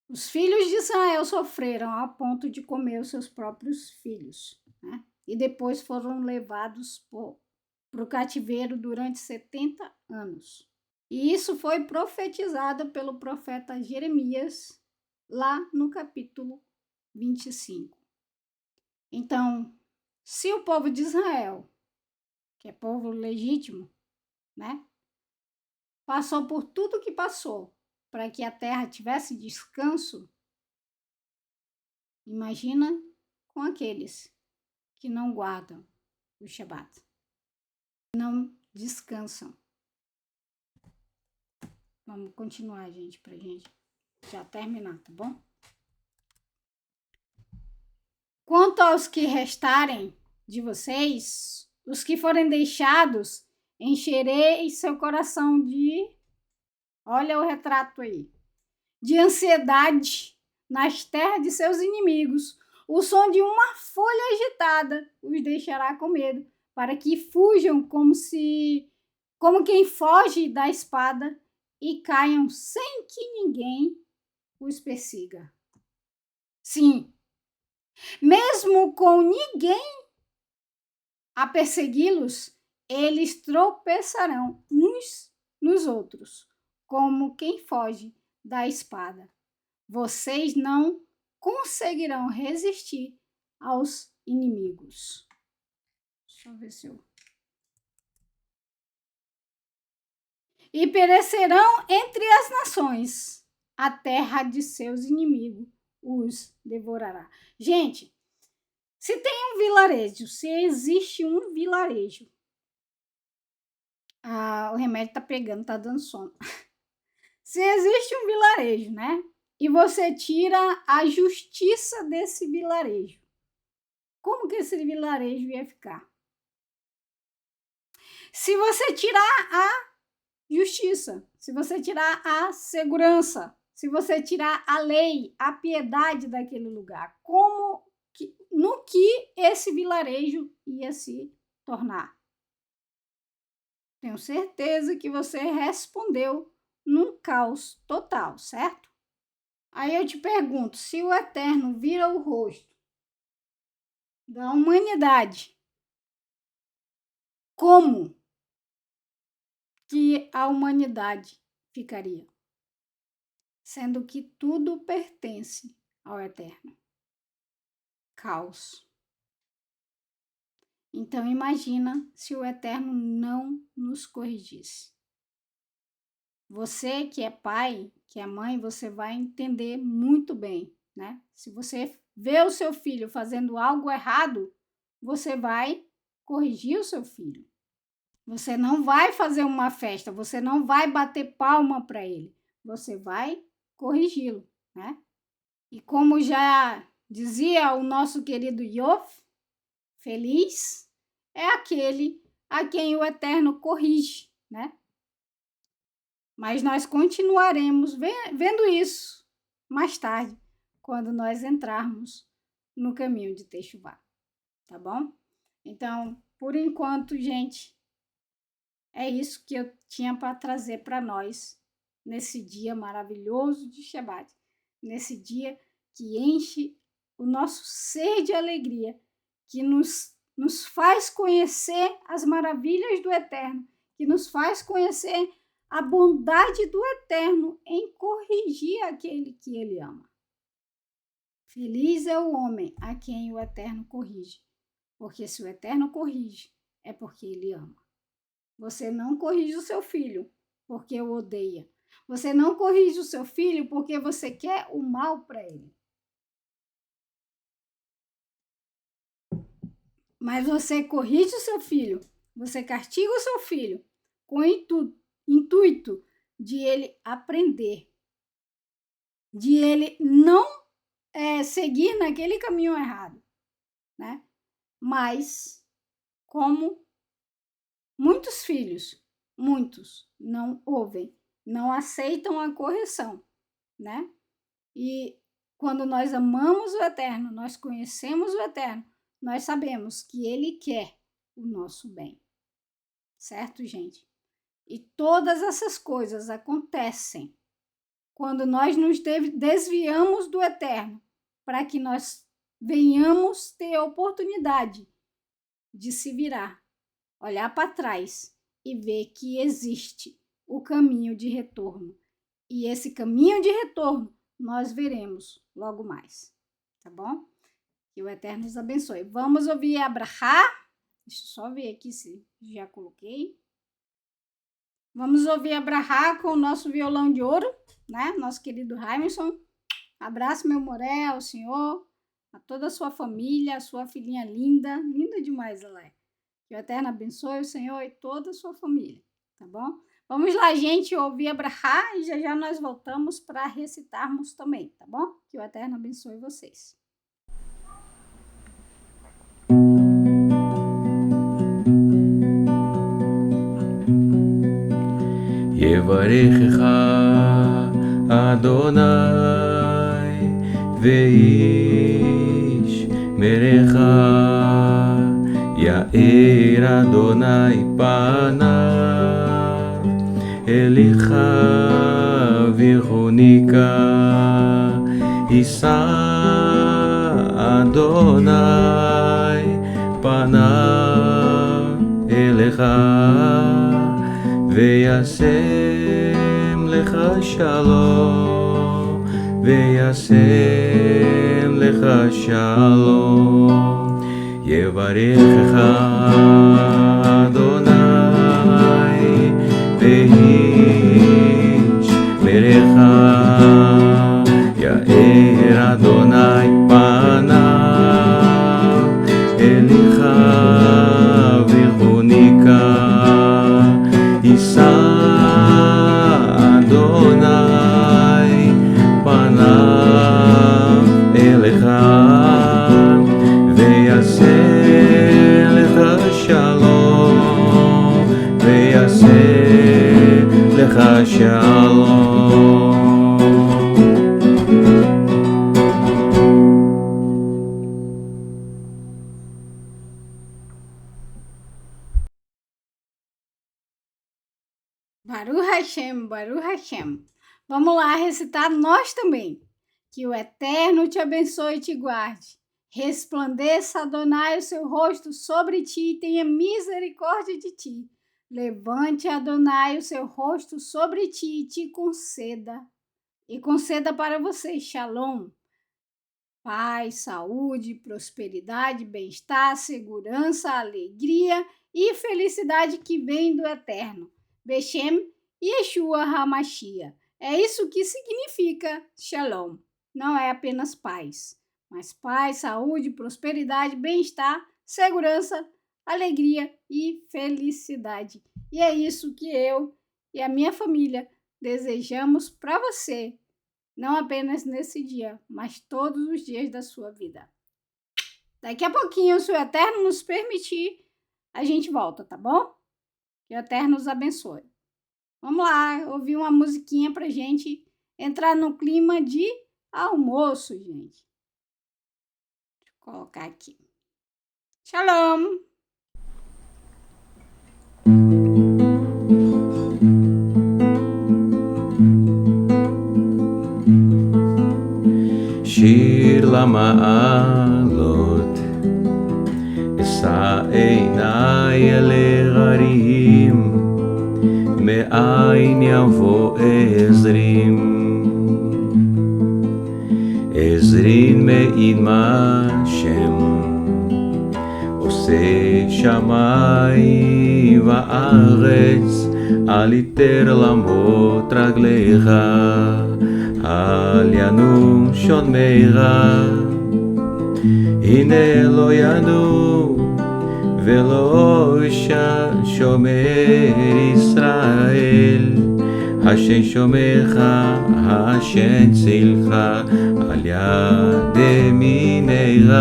A: Os filhos de Israel sofreram a ponto de comer os seus próprios filhos, né? E depois foram levados para o cativeiro durante 70 anos. E isso foi profetizado pelo profeta Jeremias, lá no capítulo 25. Então, se o povo de Israel, que é povo legítimo, né, passou por tudo que passou para que a terra tivesse descanso, imagina com aqueles que não guardam o Shabat, não descansam. Vamos continuar, gente, pra gente já terminar, tá bom? Quanto aos que restarem de vocês, os que forem deixados, encherei seu coração de... Olha o retrato aí. De ansiedade nas terras de seus inimigos. O som de uma folha agitada os deixará com medo, para que fujam como quem foge da espada e caiam sem que ninguém os persiga. Sim, mesmo com ninguém a persegui-los, eles tropeçarão uns nos outros, como quem foge da espada. Vocês não conseguirão resistir aos inimigos. Deixa eu ver se eu... E perecerão entre as nações, a terra de seus inimigos os devorará. Gente, se tem um vilarejo, se existe um vilarejo, o remédio tá pegando, tá dando sono. Se existe um vilarejo, né? E você tira a justiça desse vilarejo, como que esse vilarejo ia ficar? Se você tirar a justiça, se você tirar a segurança, se você tirar a lei, a piedade daquele lugar, no que esse vilarejo ia se tornar? Tenho certeza que você respondeu num caos total, certo? Aí eu te pergunto, se o Eterno vira o rosto da humanidade, como que a humanidade ficaria? Sendo que tudo pertence ao Eterno. Caos. Então imagina se o Eterno não nos corrigisse. Você que é pai, que é mãe, você vai entender muito bem, né? Se você vê o seu filho fazendo algo errado, você vai corrigir o seu filho. Você não vai fazer uma festa, você não vai bater palma para ele, você vai corrigi-lo, né? E como já dizia o nosso querido Yof, feliz é aquele a quem o Eterno corrige, né? Mas nós continuaremos vendo isso mais tarde, quando nós entrarmos no caminho de Techuvá, tá bom? Então, por enquanto, gente, é isso que eu tinha para trazer para nós nesse dia maravilhoso de Shabat, nesse dia que enche o nosso ser de alegria, que nos faz conhecer as maravilhas do Eterno, que nos faz conhecer a bondade do Eterno em corrigir aquele que ele ama. Feliz é o homem a quem o Eterno corrige, porque se o Eterno corrige, é porque ele ama. Você não corrige o seu filho porque o odeia. Você não corrige o seu filho porque você quer o mal para ele. Mas você corrige o seu filho, você castiga o seu filho com o intuito de ele aprender, de ele não seguir naquele caminho errado, né? Mas, como muitos filhos, muitos não ouvem, não aceitam a correção, né? E quando nós amamos o Eterno, nós conhecemos o Eterno, nós sabemos que Ele quer o nosso bem, certo, gente? E todas essas coisas acontecem quando nós nos desviamos do Eterno, para que nós venhamos ter a oportunidade de se virar, olhar para trás e ver que existe o caminho de retorno. E esse caminho de retorno nós veremos logo mais, tá bom? Que o Eterno nos abençoe. Vamos ouvir a brachá. Deixa eu só ver aqui se já coloquei. Vamos ouvir a brachá com o nosso violão de ouro, né? Nosso querido Raimson. Abraço, meu Moré, ao senhor, a toda a sua família, a sua filhinha linda, linda demais ela é. Que o Eterno abençoe o Senhor e toda a sua família, tá bom? Vamos lá, gente, ouvir a brachá e já nós voltamos para recitarmos também, tá bom? Que o Eterno abençoe vocês.
B: יברכך אדוני ואיש מרך יאיר אדוני פניו אליך ויחוניקה יישא אדוני פניו אליך וישם לך שלום, וישם לך שלום, יברכך אדוני ואיש מרך יאיר אדוני פניו אליך ויחוניקה יישא אדוני פניו אליך ויעשה לך שלום ויעשה לך שלום.
A: Baruch Hashem, Baruch Hashem. Vamos lá recitar nós também. Que o Eterno te abençoe e te guarde. Resplandeça, Adonai, o seu rosto sobre ti e tenha misericórdia de ti. Levante, Adonai, o seu rosto sobre ti e te conceda. E conceda para você Shalom, paz, saúde, prosperidade, bem-estar, segurança, alegria e felicidade que vem do Eterno. Beshem Yeshua HaMashiach. É isso que significa Shalom. Não é apenas paz, mas paz, saúde, prosperidade, bem-estar, segurança, alegria e felicidade. E é isso que eu e a minha família desejamos para você, não apenas nesse dia, mas todos os dias da sua vida. Daqui a pouquinho, se o Eterno nos permitir, a gente volta, tá bom? Que o Eterno nos abençoe. Vamos lá, ouvir uma musiquinha pra gente entrar no clima de almoço, gente. Deixa eu colocar aqui. Shalom!
B: שיר למעלות אשא עיניי אל ההרים מאין יבוא עזרי עזרין מעימה שם, עושה שמיים וארץ, אל יתר למות רגליך, אל ינום שומריך. הנה לא ינום ולא ישע שומר ישראל, השם שומרך, השם צילך, על יד ימינך.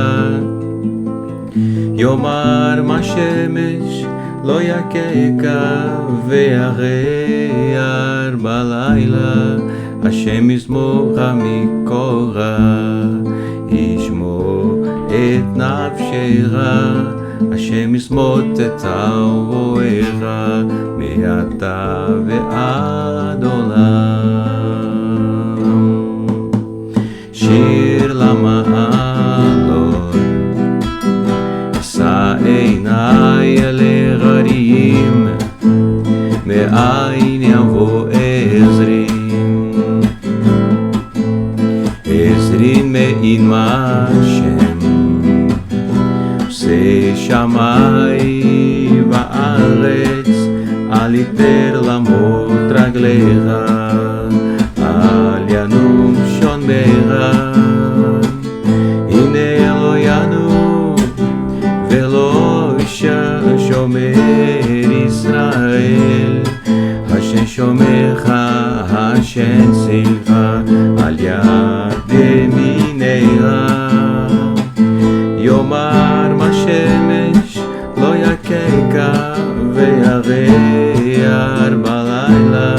B: יאמר מה שמש לא יככה, והריח בלילה, השם ישמורך מקורח, ישמור את נפשך, השם ישמוט את אוהביך, מעתה ועד עולם. שיר למעלות, אשא עיניי אל ההרים, מאין יבוא עזרים. עזרין מעימה שם, עושה שמיים וארץ, אל יתר למות רגליך, אל ינום שומריך. הנה לא ינום ולא ישע שומר ישראל, השם שומרך, השם צילך, על יד ימינך. יאמר מה שמש לא יככה, והריח בלילה,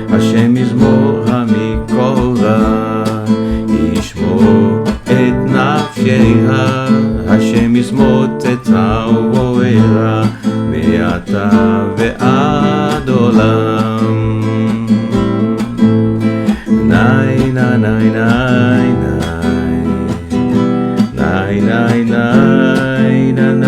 B: השם ישמורך מקורח, ישמור את נפשך, השם ישמוט את אוהביך, מעתה ועד עולם. ניי ניי ניי ניי ניי ניי ניי ניי ניי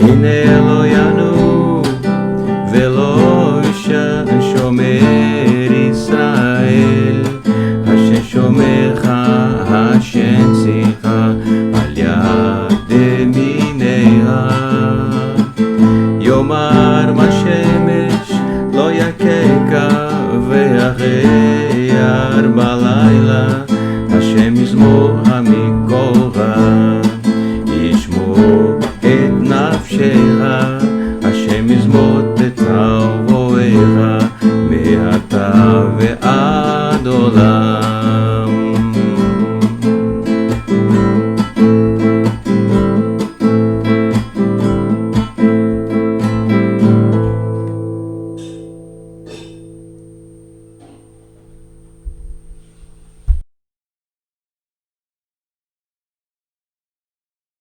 B: הנה לא ינום ולא ישע שומר ישראל, השם שומרך, השם צילך, על יד ימינך. יאמר מה שמש לא יככה, והריח בלילה, השם ישמורך מקורח,